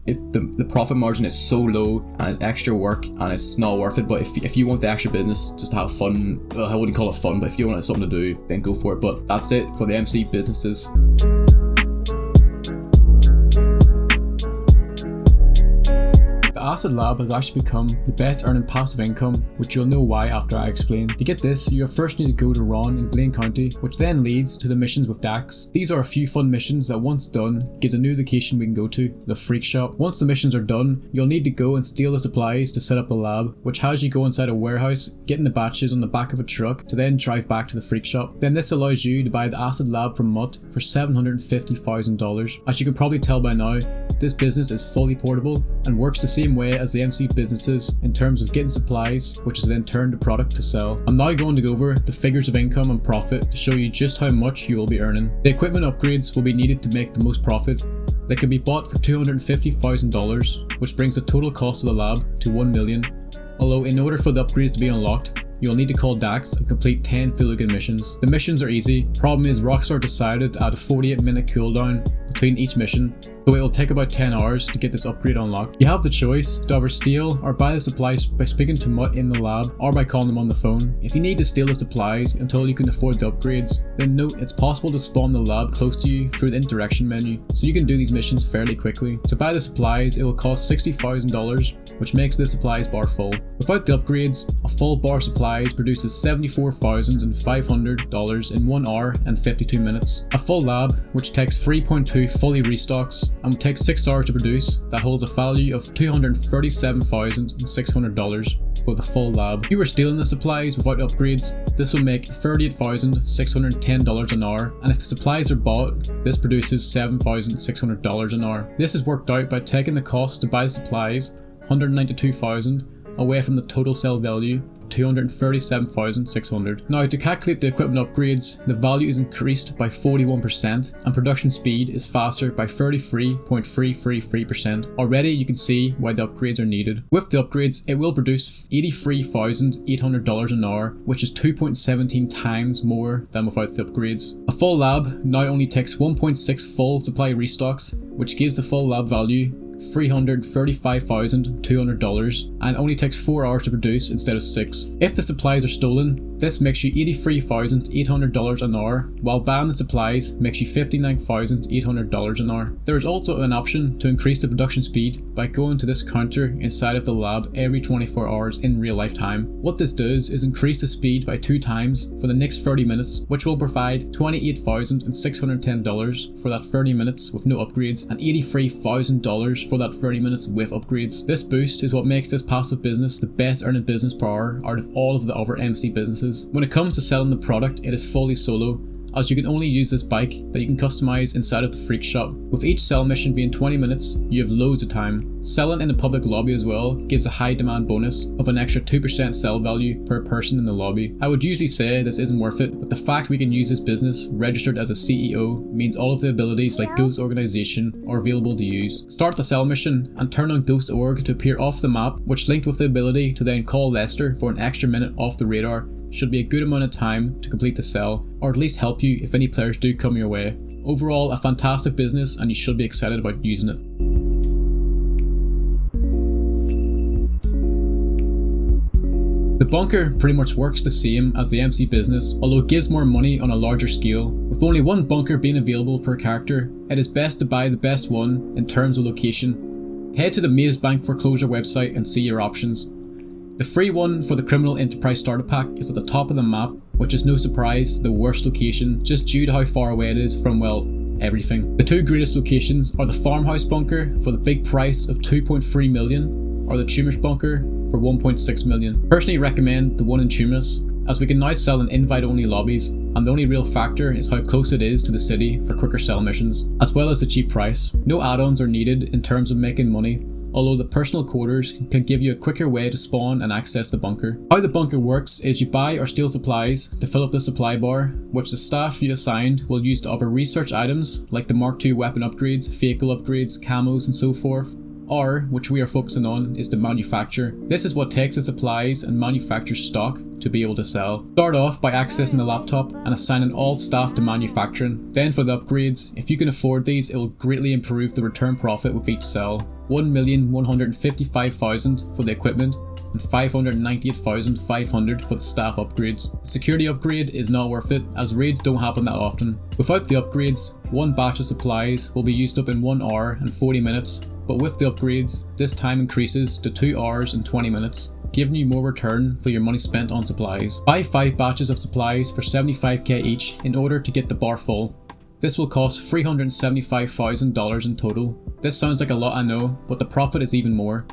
The profit margin is so low and it's extra work and it's not worth it. But if you want the extra business just to have fun, well, I wouldn't call it fun, but if you want something to do, then go for it. But that's it for the MC businesses. The Acid Lab has actually become the best earning passive income, which you'll know why after I explain. To get this, you first need to go to Ron in Blaine County, which then leads to the missions with Dax. These are a few fun missions that once done, gives a new location we can go to, the Freak Shop. Once the missions are done, you'll need to go and steal the supplies to set up the lab, which has you go inside a warehouse, getting the batches on the back of a truck to then drive back to the Freak Shop. Then this allows you to buy the Acid Lab from Mutt for $750,000. As you can probably tell by now, this business is fully portable and works the same way as the MC businesses in terms of getting supplies, which is then turned to product to sell. I'm now going to go over the figures of income and profit to show you just how much you will be earning. The equipment upgrades will be needed to make the most profit. They can be bought for $250,000, which brings the total cost of the lab to $1 million. Although in order for the upgrades to be unlocked, you'll need to call Dax and complete 10 Fooligan missions. The missions are easy. Problem is Rockstar decided to add a 48-minute cooldown between each mission, so it will take about 10 hours to get this upgrade unlocked. You have the choice to either steal or buy the supplies by speaking to Mutt in the lab or by calling them on the phone. If you need to steal the supplies until you can afford the upgrades, then note it's possible to spawn the lab close to you through the interaction menu, so you can do these missions fairly quickly. To buy the supplies, it will cost $60,000, which makes the supplies bar full. Without the upgrades, a full bar of supplies produces $74,500 in 1 hour and 52 minutes. A full lab, which takes 3.2 fully restocks and will take 6 hours to produce, that holds a value of $237,600 for the full lab. If you were stealing the supplies without upgrades, this will make $38,610 an hour, and if the supplies are bought, this produces $7,600 an hour. This is worked out by taking the cost to buy the supplies, $192,000, away from the total sell value, $237,600. Now, to calculate the equipment upgrades, the value is increased by 41% and production speed is faster by 33.333%. Already you can see why the upgrades are needed. With the upgrades, it will produce $83,800 an hour, which is 2.17 times more than without the upgrades. A full lab now only takes 1.6 full supply restocks, which gives the full lab value $335,200 and only takes 4 hours to produce instead of 6. If the supplies are stolen, this makes you $83,800 an hour, while buying the supplies makes you $59,800 an hour. There is also an option to increase the production speed by going to this counter inside of the lab every 24 hours in real life time. What this does is increase the speed by 2 times for the next 30 minutes, which will provide $28,610 for that 30 minutes with no upgrades and $83,000 for that 30 minutes with upgrades. This boost is what makes this passive business the best earning business per hour out of all of the other MC businesses. When it comes to selling the product, it is fully solo, as you can only use this bike that you can customize inside of the freak shop. With each sell mission being 20 minutes, you have loads of time. Selling in the public lobby as well gives a high demand bonus of an extra 2% sell value per person in the lobby. I would usually say this isn't worth it, but the fact we can use this business registered as a CEO means all of the abilities like Ghost Organization are available to use. Start the sell mission and turn on Ghost Org to appear off the map, which linked with the ability to then call Lester for an extra minute off the radar should be a good amount of time to complete the sell, or at least help you if any players do come your way. Overall, a fantastic business and you should be excited about using it. The bunker pretty much works the same as the MC business, although it gives more money on a larger scale. With only one bunker being available per character, it is best to buy the best one in terms of location. Head to the Maze Bank Foreclosure website and see your options. The free one for the Criminal Enterprise Starter Pack is at the top of the map, which is no surprise the worst location just due to how far away it is from, well, everything. The two greatest locations are the Farmhouse Bunker for the big price of 2.3 million, or the Tumors Bunker for 1.6 million. Personally recommend the one in Tumors, as we can now sell in invite-only lobbies, and the only real factor is how close it is to the city for quicker sell missions, as well as the cheap price. No add-ons are needed in terms of making money, although the personal quarters can give you a quicker way to spawn and access the bunker. How the bunker works is you buy or steal supplies to fill up the supply bar, which the staff you assigned will use to offer research items like the Mark II weapon upgrades, vehicle upgrades, camos and so forth, or, which we are focusing on, is to manufacture. This is what takes the supplies and manufactures stock to be able to sell. Start off by accessing the laptop and assigning all staff to manufacturing. Then for the upgrades, if you can afford these, it will greatly improve the return profit with each sell. 1,155,000 for the equipment and 598,500 for the staff upgrades. The security upgrade is not worth it, as raids don't happen that often. Without the upgrades, one batch of supplies will be used up in 1 hour and 40 minutes, but with the upgrades, this time increases to 2 hours and 20 minutes, giving you more return for your money spent on supplies. Buy 5 batches of supplies for 75k each in order to get the bar full. This will cost $375,000 in total. This sounds like a lot, I know, but the profit is even more.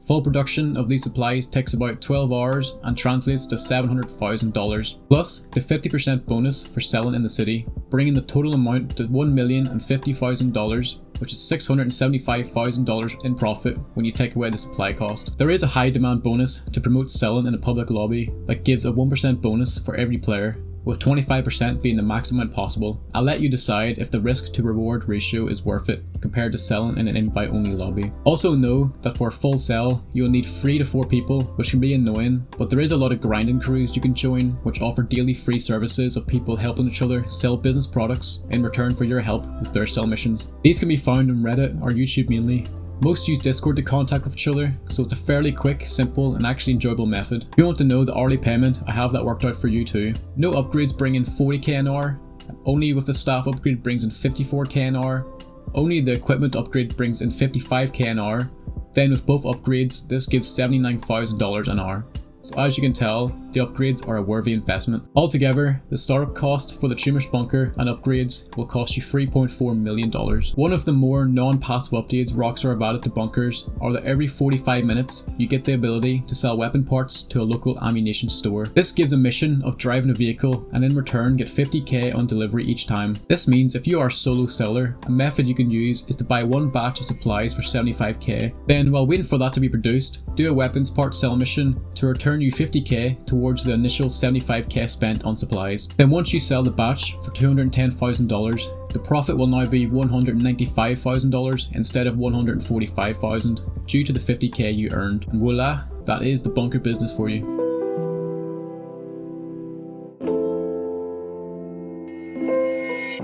Full production of these supplies takes about 12 hours and translates to $700,000, plus the 50% bonus for selling in the city, bringing the total amount to $1,050,000, which is $675,000 in profit when you take away the supply cost. There is a high demand bonus to promote selling in a public lobby that gives a 1% bonus for every player, with 25% being the maximum possible. I'll let you decide if the risk to reward ratio is worth it compared to selling in an invite only lobby. Also know that for a full sell, you'll need 3 to 4 people, which can be annoying, but there is a lot of grinding crews you can join which offer daily free services of people helping each other sell business products in return for your help with their sell missions. These can be found on Reddit or YouTube mainly. Most use Discord to contact with each other, so it's a fairly quick, simple and actually enjoyable method. If you want to know the hourly payment, I have that worked out for you too. No upgrades bring in 40k an hour, only with the staff upgrade brings in 54k an hour, only the equipment upgrade brings in 55k an hour, then with both upgrades this gives $79,000 an hour. So as you can tell, the upgrades are a worthy investment. Altogether, the startup cost for the Tumors Bunker and upgrades will cost you $3.4 million. One of the more non-passive updates Rockstar have added to bunkers are that every 45 minutes you get the ability to sell weapon parts to a local ammunition store. This gives a mission of driving a vehicle and in return get 50k on delivery each time. This means if you are a solo seller, a method you can use is to buy one batch of supplies for 75k. Then while waiting for that to be produced, do a weapons part sell mission to return you 50k towards the initial 75k spent on supplies. Then once you sell the batch for $210,000, the profit will now be $195,000 instead of $145,000 due to the 50k you earned. And voila, that is the bunker business for you.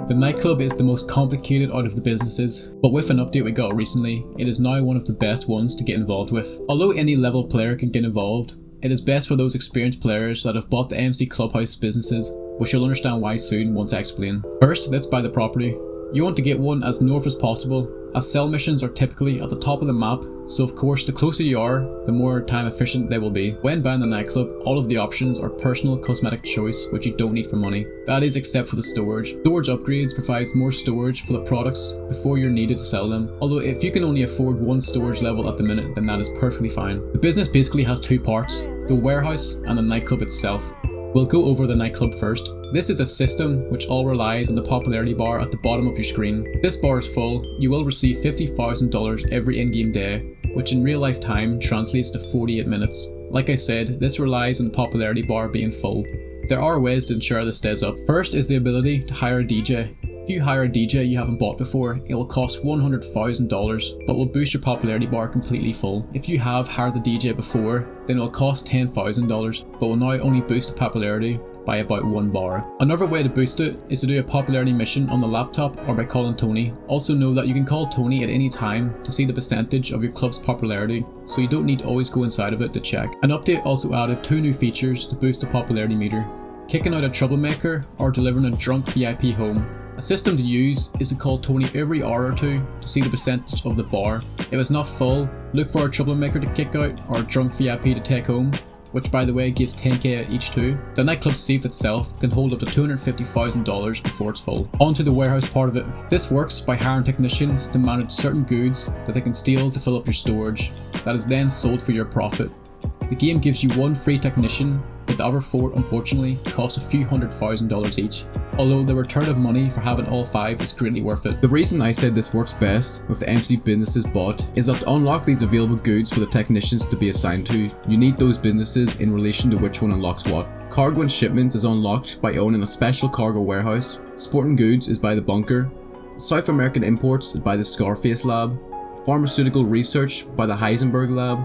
The nightclub is the most complicated out of the businesses, but with an update we got recently, it is now one of the best ones to get involved with. Although any level player can get involved, it is best for those experienced players that have bought the MC Clubhouse businesses, which you'll understand why soon once I explain. First, let's buy the property. You want to get one as north as possible, as sell missions are typically at the top of the map, so of course the closer you are, the more time efficient they will be. When buying the nightclub, all of the options are personal cosmetic choice which you don't need for money. That is except for the storage. Storage upgrades provides more storage for the products before you're needed to sell them, although if you can only afford one storage level at the minute then that is perfectly fine. The business basically has 2 parts, the warehouse and the nightclub itself. We'll go over the nightclub first. This is a system which all relies on the popularity bar at the bottom of your screen. If this bar is full, you will receive $50,000 every in-game day, which in real life time translates to 48 minutes. Like I said, this relies on the popularity bar being full. There are ways to ensure this stays up. First is the ability to hire a DJ. If you hire a DJ you haven't bought before, it will cost $100,000, but will boost your popularity bar completely full. If you have hired the DJ before, then it will cost $10,000, but will now only boost the popularity by about 1 bar. Another way to boost it is to do a popularity mission on the laptop or by calling Tony. Also know that you can call Tony at any time to see the percentage of your club's popularity, so you don't need to always go inside of it to check. An update also added 2 new features to boost the popularity meter: kicking out a troublemaker or delivering a drunk VIP home. A system to use is to call Tony every hour or 2 to see the percentage of the bar. If it's not full, look for a troublemaker to kick out or a drunk VIP to take home, which by the way gives 10k each too. The nightclub safe itself can hold up to $250,000 before it's full. On to the warehouse part of it. This works by hiring technicians to manage certain goods that they can steal to fill up your storage, that is then sold for your profit. The game gives you 1 free technician, but the other 4 unfortunately cost a few $100,000 each, although the return of money for having all 5 is greatly worth it. The reason I said this works best with the MC Businesses bot is that to unlock these available goods for the technicians to be assigned to, you need those businesses in relation to which one unlocks what. Cargo and shipments is unlocked by owning a special cargo warehouse, sporting goods is by the bunker, South American imports is by the Scarface lab, pharmaceutical research by the Heisenberg lab,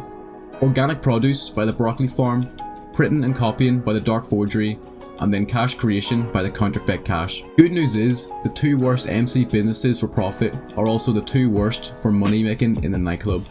organic produce by the broccoli farm, printing and copying by the dark forgery, and then cash creation by the counterfeit cash. Good news is, the 2 worst MC businesses for profit are also the 2 worst for money making in the nightclub,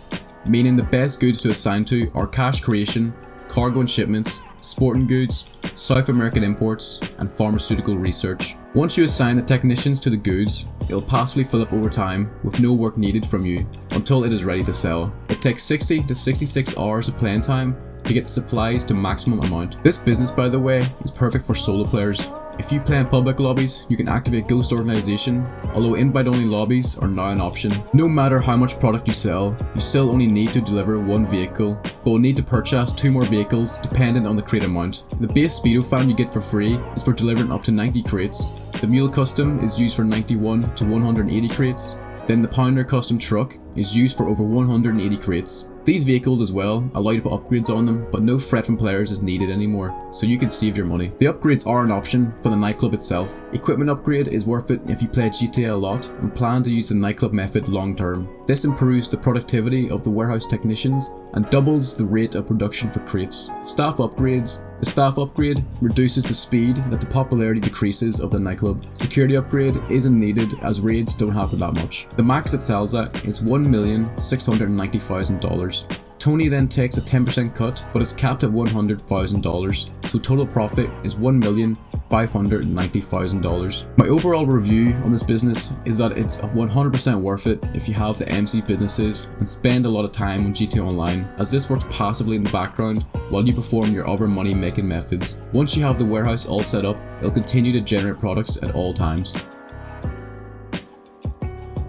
meaning the best goods to assign to are cash creation, cargo and shipments, sporting goods, South American imports, and pharmaceutical research. Once you assign the technicians to the goods, it'll passively fill up over time with no work needed from you until it is ready to sell. It takes 60 to 66 hours of playing time to get the supplies to maximum amount. This business, by the way, is perfect for solo players. If you play in public lobbies, you can activate Ghost Organization, although invite-only lobbies are now an option. No matter how much product you sell, you still only need to deliver 1 vehicle, but will need to purchase 2 more vehicles dependent on the crate amount. The base Speedo fan you get for free is for delivering up to 90 crates. The Mule Custom is used for 91 to 180 crates. Then the Pounder Custom Truck is used for over 180 crates. These vehicles as well allow you to put upgrades on them, but no threat from players is needed anymore, so you can save your money. The upgrades are an option for the nightclub itself. Equipment upgrade is worth it if you play GTA a lot and plan to use the nightclub method long term. This improves the productivity of the warehouse technicians and doubles the rate of production for crates. Staff upgrades. The staff upgrade reduces the speed that the popularity decreases of the nightclub. Security upgrade isn't needed as raids don't happen that much. The max it sells at is $1,690,000. Tony then takes a 10% cut, but is capped at $100,000, so total profit is $1,590,000. My overall review on this business is that it's 100% worth it if you have the MC businesses and spend a lot of time on GTA Online, as this works passively in the background while you perform your other money making methods. Once you have the warehouse all set up, it'll continue to generate products at all times.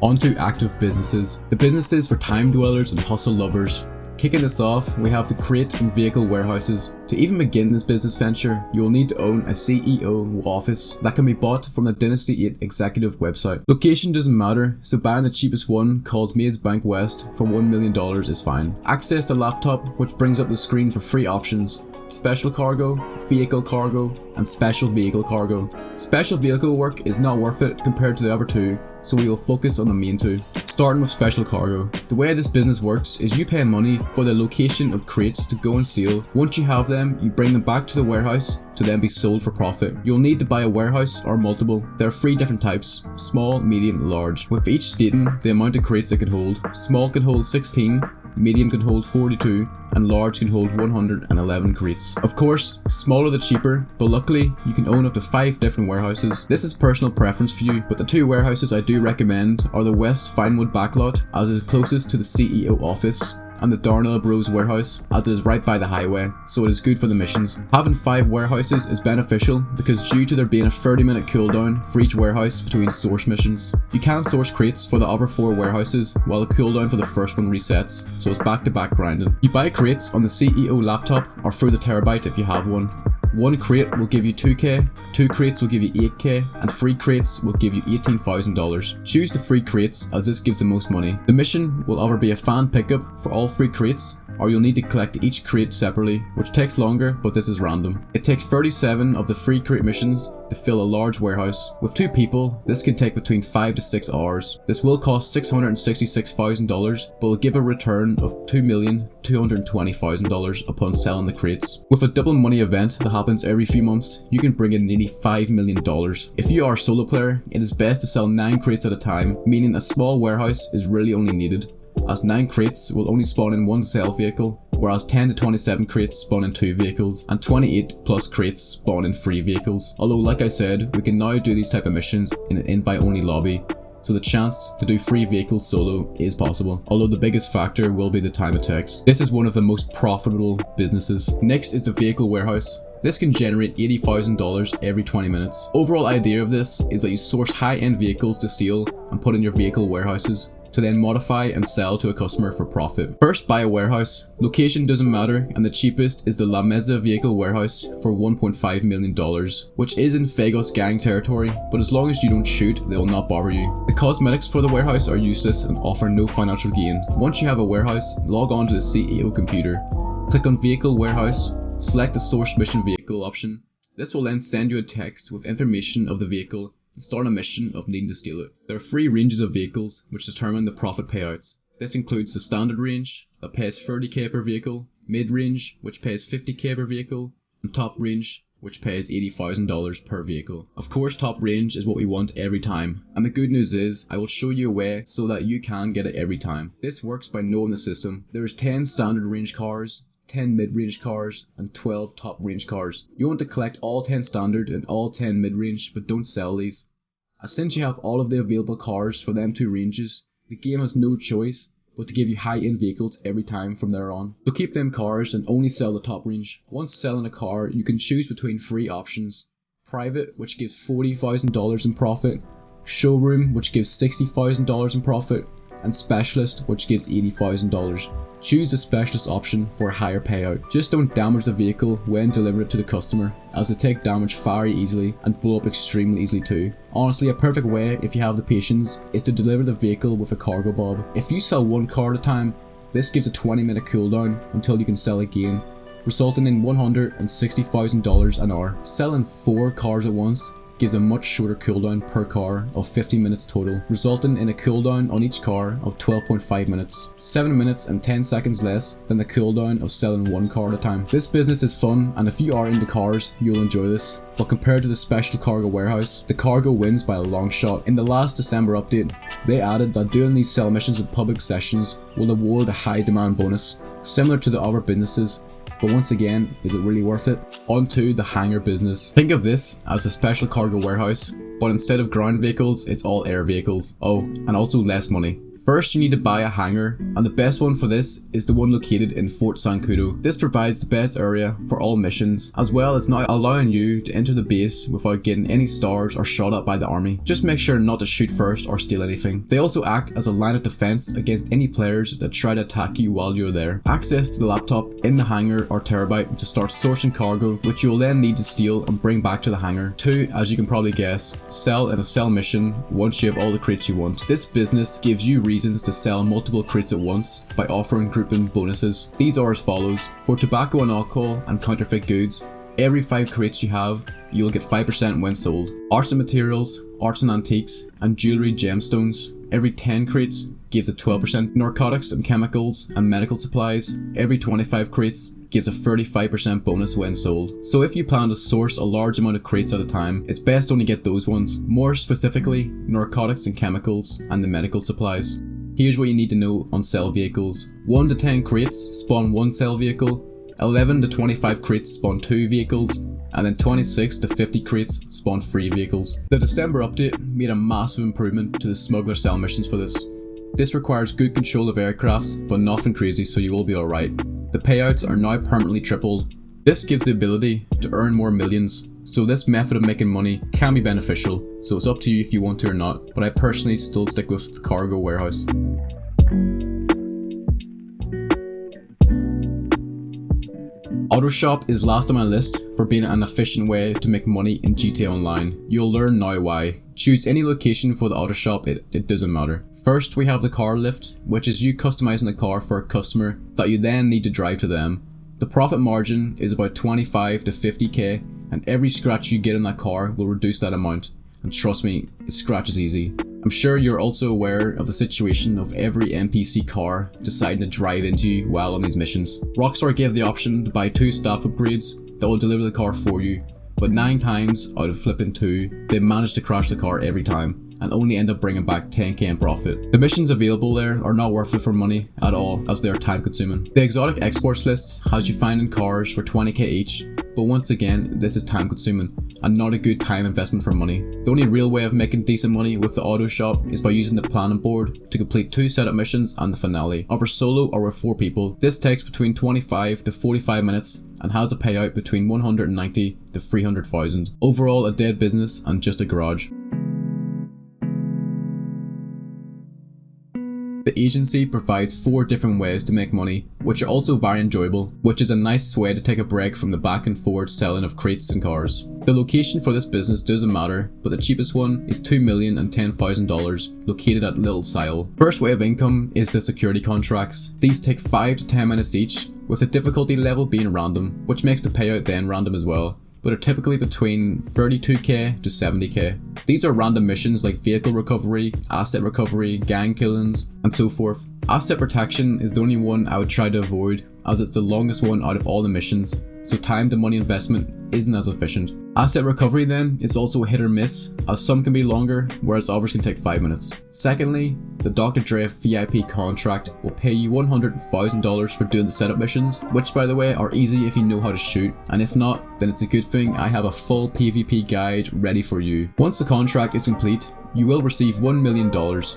On to active businesses. The businesses for time dwellers and hustle lovers. Kicking this off, we have the crate and vehicle warehouses. To even begin this business venture, you will need to own a CEO office that can be bought from the Dynasty 8 executive website. Location doesn't matter, so buying the cheapest one called Maze Bank West for $1 million is fine. Access the laptop, which brings up the screen for 3 options: special cargo, vehicle cargo, and special vehicle cargo. Special vehicle work is not worth it compared to the other 2, so we will focus on the main 2. Starting with special cargo. The way this business works is you pay money for the location of crates to go and steal. Once you have them, you bring them back to the warehouse to then be sold for profit. You'll need to buy a warehouse or multiple. There are 3 different types: small, medium, large, with each stating the amount of crates it can hold. Small can hold 16, medium can hold 42, and large can hold 111 crates. Of course, smaller the cheaper, but luckily you can own up to 5 different warehouses. This is personal preference for you, but the 2 warehouses I do recommend are the West Finewood backlot, as it is closest to the CEO office, and the Darnell Bros warehouse, as it is right by the highway, so it is good for the missions. Having 5 warehouses is beneficial because due to there being a 30-minute cooldown for each warehouse between source missions. You can source crates for the other 4 warehouses while the cooldown for the first one resets, so it's back-to-back grinding. You buy crates on the CEO laptop or through the Terabyte if you have one. 1 crate will give you 2k, 2 crates will give you 8k, and 3 crates will give you $18,000. Choose the 3 crates as this gives the most money. The mission will either be a fan pickup for all 3 crates, or you'll need to collect each crate separately, which takes longer, but this is random. It takes 37 of the 3 crate missions to fill a large warehouse. With 2 people, this can take between 5 to 6 hours. This will cost $666,000, but will give a return of $2,220,000 upon selling the crates. With a double money event that happens every few months, you can bring in nearly $5 million. If you are a solo player, it is best to sell 9 crates at a time, meaning a small warehouse is really only needed, as 9 crates will only spawn in 1 sell vehicle, whereas 10 to 27 crates spawn in 2 vehicles, and 28 plus crates spawn in 3 vehicles. Although, like I said, we can now do these type of missions in an invite only lobby, so the chance to do 3 vehicles solo is possible, although the biggest factor will be the time it takes. This is one of the most profitable businesses. Next is the vehicle warehouse. This can generate $80,000 every 20 minutes. Overall idea of this is that you source high-end vehicles to steal and put in your vehicle warehouses, to then modify and sell to a customer for profit. First, buy a warehouse. Location doesn't matter, and the cheapest is the La Mesa vehicle warehouse for $1.5 million, which is in Fagos gang territory, but as long as you don't shoot, they will not bother you. The cosmetics for the warehouse are useless and offer no financial gain. Once you have a warehouse, log on to the CEO computer, click on vehicle warehouse, select the source mission vehicle option. This will then send you a text with information of the vehicle and start a mission of needing to steal it. There are 3 ranges of vehicles which determine the profit payouts. This includes the standard range that pays 30k per vehicle, mid range which pays 50k per vehicle, and top range which pays $80,000 per vehicle. Of course, top range is what we want every time, and the good news is I will show you a way so that you can get it every time. This works by knowing the system. There is 10 standard range cars, 10 mid-range cars, and 12 top-range cars. You want to collect all 10 standard and all 10 mid-range, but don't sell these. As since you have all of the available cars for them 2 ranges, the game has no choice but to give you high-end vehicles every time from there on. So keep them cars and only sell the top range. Once selling a car, you can choose between 3 options. Private, which gives $40,000 in profit, Showroom, which gives $60,000 in profit, and Specialist, which gives $80,000. Choose the Specialist option for a higher payout. Just don't damage the vehicle when delivering it to the customer, as they take damage very easily and blow up extremely easily too. Honestly, a perfect way, if you have the patience, is to deliver the vehicle with a cargo bob. If you sell 1 car at a time, this gives a 20-minute cooldown until you can sell again, resulting in $160,000 an hour. Selling 4 cars at once gives a much shorter cooldown per car of 50 minutes total, resulting in a cooldown on each car of 12.5 minutes, 7 minutes and 10 seconds less than the cooldown of selling 1 car at a time. This business is fun, and if you are into cars, you'll enjoy this, but compared to the special cargo warehouse, the cargo wins by a long shot. In the last December update, they added that doing these sell missions in public sessions will award a high demand bonus, similar to the other businesses. But once again, is it really worth it? On to the hangar business. Think of this as a special cargo warehouse, but instead of ground vehicles, it's all air vehicles. Oh, and also less money. First, you need to buy a hangar, and the best one for this is the one located in Fort Zancudo. This provides the best area for all missions, as well as now allowing you to enter the base without getting any stars or shot at by the army. Just make sure not to shoot first or steal anything. They also act as a line of defense against any players that try to attack you while you're there. Access to the laptop in the hangar or terabyte to start sourcing cargo, which you will then need to steal and bring back to the hangar. 2, as you can probably guess, sell in a sell mission once you have all the crates you want. This business gives you reasons to sell multiple crates at once by offering grouping bonuses. These are as follows. For tobacco and alcohol and counterfeit goods, every 5 crates you have, you'll get 5% when sold. Arts and materials, arts and antiques, and jewelry gemstones, every 10 crates gives a 12%. Narcotics and chemicals and medical supplies, every 25 crates gives a 35% bonus when sold. So if you plan to source a large amount of crates at a time, it's best only get those ones. More specifically, narcotics and chemicals and the medical supplies. Here's what you need to know on sell vehicles. 1 to 10 crates spawn 1 sell vehicle, 11 to 25 crates spawn 2 vehicles, and then 26 to 50 crates spawn 3 vehicles. The December update made a massive improvement to the smuggler sell missions for this. This requires good control of aircrafts, but nothing crazy, so you will be alright. The payouts are now permanently tripled. This gives the ability to earn more millions, so this method of making money can be beneficial, so it's up to you if you want to or not, but I personally still stick with the cargo warehouse. Autoshop is last on my list for being an efficient way to make money in GTA Online. You'll learn now why. Choose any location for the Autoshop, it doesn't matter. First we have the car lift, which is you customizing the car for a customer that you then need to drive to them. The profit margin is about 25 to 50k, and every scratch you get in that car will reduce that amount. And trust me, it scratches easy. I'm sure you're also aware of the situation of every NPC car deciding to drive into you while on these missions. Rockstar gave the option to buy 2 staff upgrades that will deliver the car for you, but 9 times out of flipping 2, they manage to crash the car every time and only end up bringing back 10k in profit. The missions available there are not worth it for money at all, as they are time consuming. The exotic exports list has you finding cars for 20k each, but once again, this is time consuming and not a good time investment for money. The only real way of making decent money with the auto shop is by using the planning board to complete 2 setup missions and the finale. Either solo or with 4 people. This takes between 25 to 45 minutes and has a payout between 190 to 300,000. Overall, a dead business and just a garage. The agency provides 4 different ways to make money, which are also very enjoyable, which is a nice way to take a break from the back and forward selling of crates and cars. The location for this business doesn't matter, but the cheapest one is $2,010,000 located at Little Sile. First way of income is the security contracts. These take 5 to 10 minutes each, with the difficulty level being random, which makes the payout then random as well, but are typically between 32k to 70k. These are random missions like vehicle recovery, asset recovery, gang killings, and so forth. Asset protection is the only one I would try to avoid, as it's the longest one out of all the missions, so time to money investment isn't as efficient. Asset recovery then is also a hit or miss, as some can be longer, whereas others can take 5 minutes. Secondly, the Dr. Dre VIP contract will pay you $100,000 for doing the setup missions, which by the way are easy if you know how to shoot, and if not, then it's a good thing I have a full PvP guide ready for you. Once the contract is complete, you will receive $1 million,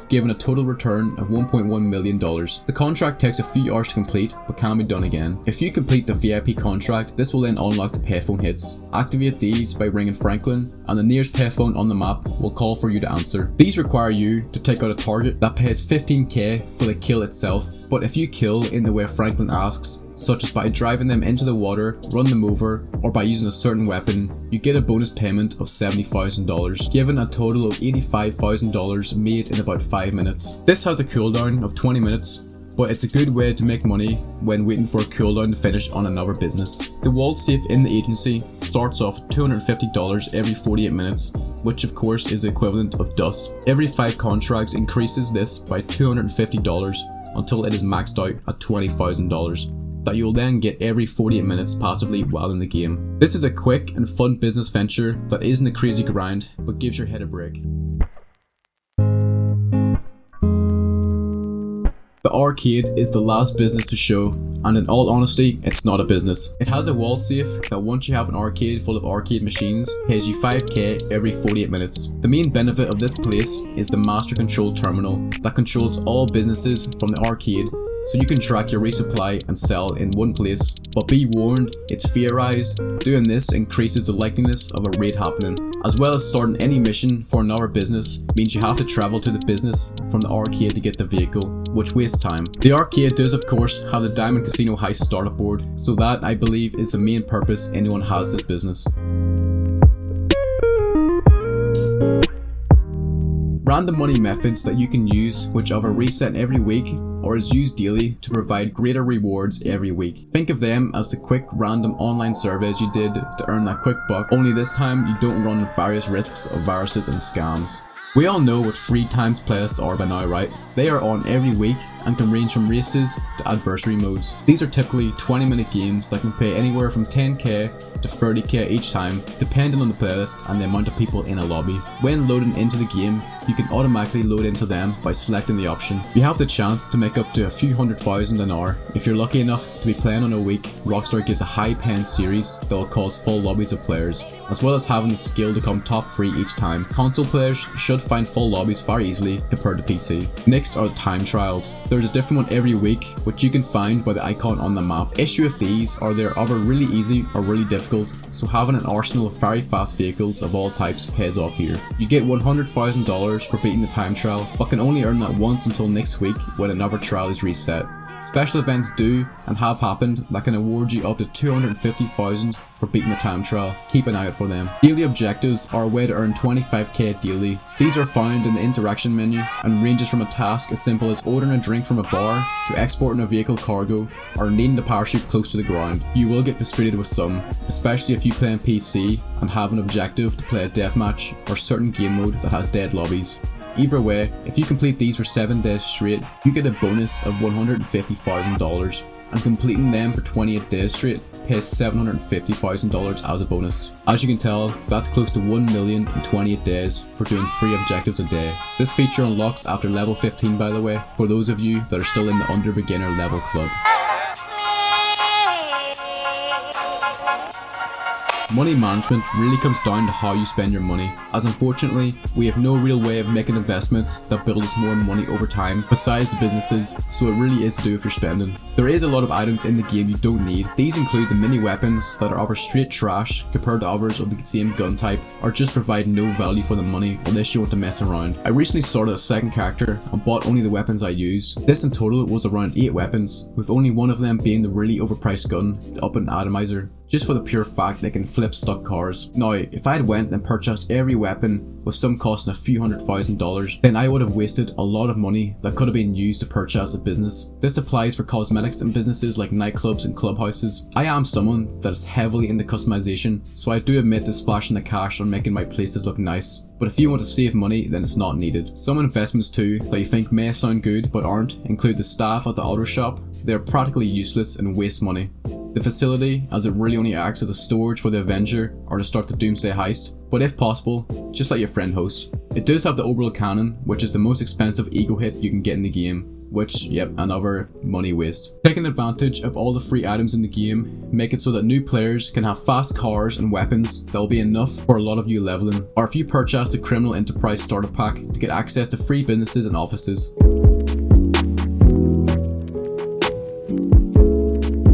giving a total return of $1.1 million. The contract takes a few hours to complete, but can be done again. If you complete the VIP contract, this will then unlock the payphone hits. Activate these by ringing Franklin, and the nearest payphone on the map will call for you to answer. These require you to take out a target that pays 15k for the kill itself, but if you kill in the way Franklin asks, such as by driving them into the water, run them over, or by using a certain weapon, you get a bonus payment of $70,000, giving a total of $85,000 made in about 5 minutes. This has a cooldown of 20 minutes, but it's a good way to make money when waiting for a cooldown to finish on another business. The wall safe in the agency starts off at $250 every 48 minutes, which of course is the equivalent of dust. Every 5 contracts increases this by $250 until it is maxed out at $20,000. That you'll then get every 48 minutes passively while in the game. This is a quick and fun business venture that isn't a crazy grind, but gives your head a break. The arcade is the last business to show, and in all honesty, it's not a business. It has a wall safe that once you have an arcade full of arcade machines, pays you 5k every 48 minutes. The main benefit of this place is the master control terminal that controls all businesses from the arcade, so you can track your resupply and sell in one place, but be warned, it's theorized. Doing this increases the likeliness of a raid happening. As well as starting any mission for another business means you have to travel to the business from the arcade to get the vehicle, which wastes time. The arcade does of course have the Diamond Casino Heist startup board, so that I believe is the main purpose anyone has this business. Random money methods that you can use, which either reset every week or is used daily to provide greater rewards every week. Think of them as the quick random online surveys you did to earn that quick buck, only this time you don't run various risks of viruses and scams. We all know what free times playlists are by now, right? They are on every week and can range from races to adversary modes. These are typically 20-minute games that can pay anywhere from 10k to 30k each time, depending on the playlist and the amount of people in a lobby. When loading into the game, you can automatically load into them by selecting the option. You have the chance to make up to a few $100,000 an hour. If you're lucky enough to be playing on a week, Rockstar gives a high-paying series that will cause full lobbies of players, as well as having the skill to come top 3 each time. Console players should find full lobbies far easily compared to PC. Next are the time trials. There's a different one every week, which you can find by the icon on the map. Issue of these are they're either really easy or really difficult, so having an arsenal of very fast vehicles of all types pays off here. You get $100,000 for beating the time trial, but can only earn that once until next week when another trial is reset. Special events do and have happened that can award you up to 250,000 for beating the time trial. Keep an eye out for them. Daily objectives are a way to earn 25k daily. These are found in the interaction menu and ranges from a task as simple as ordering a drink from a bar to exporting a vehicle cargo or needing the parachute close to the ground. You will get frustrated with some, especially if you play on PC and have an objective to play a deathmatch or certain game mode that has dead lobbies. Either way, if you complete these for 7 days straight, you get a bonus of $150,000, and completing them for 28 days straight pays $750,000 as a bonus. As you can tell, that's close to 1 million in 28 days for doing 3 objectives a day. This feature unlocks after level 15, by the way, for those of you that are still in the under beginner level club. Money management really comes down to how you spend your money, as unfortunately, we have no real way of making investments that build us more money over time besides the businesses, so it really is to do with your spending. There is a lot of items in the game you don't need. These include the mini weapons that are either straight trash compared to others of the same gun type, or just provide no value for the money unless you want to mess around. I recently started a second character and bought only the weapons I used. This in total was around 8 weapons, with only one of them being the really overpriced gun, the Up and Atomizer, just for the pure fact they can flip stuck cars. Now, if I had went and purchased every weapon with some costing a few $100,000, then I would have wasted a lot of money that could have been used to purchase a business. This applies for cosmetics and businesses like nightclubs and clubhouses. I am someone that is heavily into customization, so I do admit to splashing the cash on making my places look nice. But if you want to save money, then it's not needed. Some investments too that you think may sound good but aren't include the staff at the auto shop. They are practically useless and waste money. The facility, as it really only acts as a storage for the Avenger or to start the Doomsday Heist, but if possible, just let your friend host. It does have the orbital cannon, which is the most expensive ego hit you can get in the game, which, yep, another money waste. Taking advantage of all the free items in the game, make it so that new players can have fast cars and weapons that will be enough for a lot of you leveling, or if you purchase the Criminal Enterprise starter pack to get access to free businesses and offices.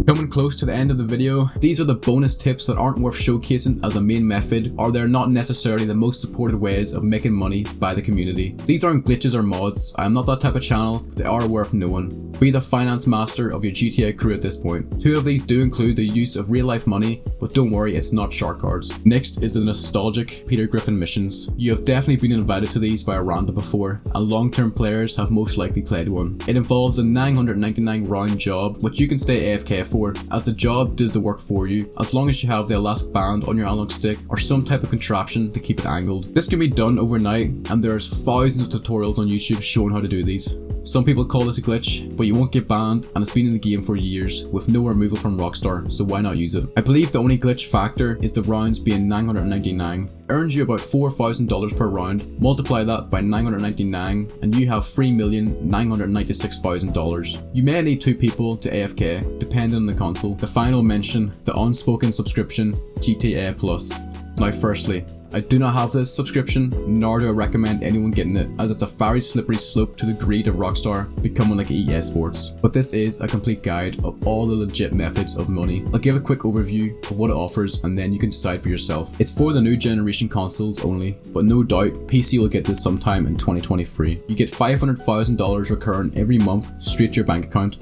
Coming close to the end of the video, these are the bonus tips that aren't worth showcasing as a main method, or they're not necessarily the most supported ways of making money by the community. These aren't glitches or mods, I am not that type of channel, but they are worth knowing. Be the finance master of your GTA crew at this point. 2 of these do include the use of real life money, but don't worry, it's not shark cards. Next is the nostalgic Peter Griffin missions. You have definitely been invited to these by a random before, and long-term players have most likely played one. It involves a 999 round job, which you can stay AFK for, as the job does the work for you, as long as you have the elastic band on your analog stick or some type of contraption to keep it angled. This can be done overnight, and there's thousands of tutorials on YouTube showing how to do these. Some people call this a glitch, but you won't get banned, and it's been in the game for years with no removal from Rockstar, so why not use it? I believe the only glitch factor is the rounds being 999. It earns you about $4,000 per round. Multiply that by 999 and you have $3,996,000. You may need 2 people to AFK, depending on the console. The final mention, the unspoken subscription, GTA Plus. Now firstly, I do not have this subscription, nor do I recommend anyone getting it, as it's a very slippery slope to the greed of Rockstar becoming like EA Sports. But this is a complete guide of all the legit methods of money. I'll give a quick overview of what it offers and then you can decide for yourself. It's for the new generation consoles only, but no doubt PC will get this sometime in 2023. You get $500,000 recurring every month straight to your bank account.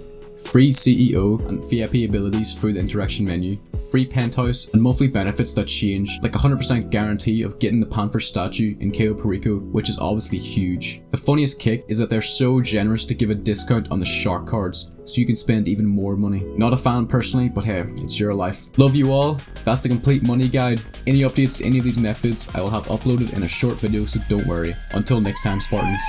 Free CEO and VIP abilities through the interaction menu, free penthouse, and monthly benefits that change, like a 100% guarantee of getting the Panther statue in Cayo Perico, which is obviously huge. The funniest kick is that they're so generous to give a discount on the shark cards, so you can spend even more money. Not a fan personally, but hey, it's your life. Love you all, that's the complete money guide. Any updates to any of these methods I will have uploaded in a short video, so don't worry. Until next time, Spartans.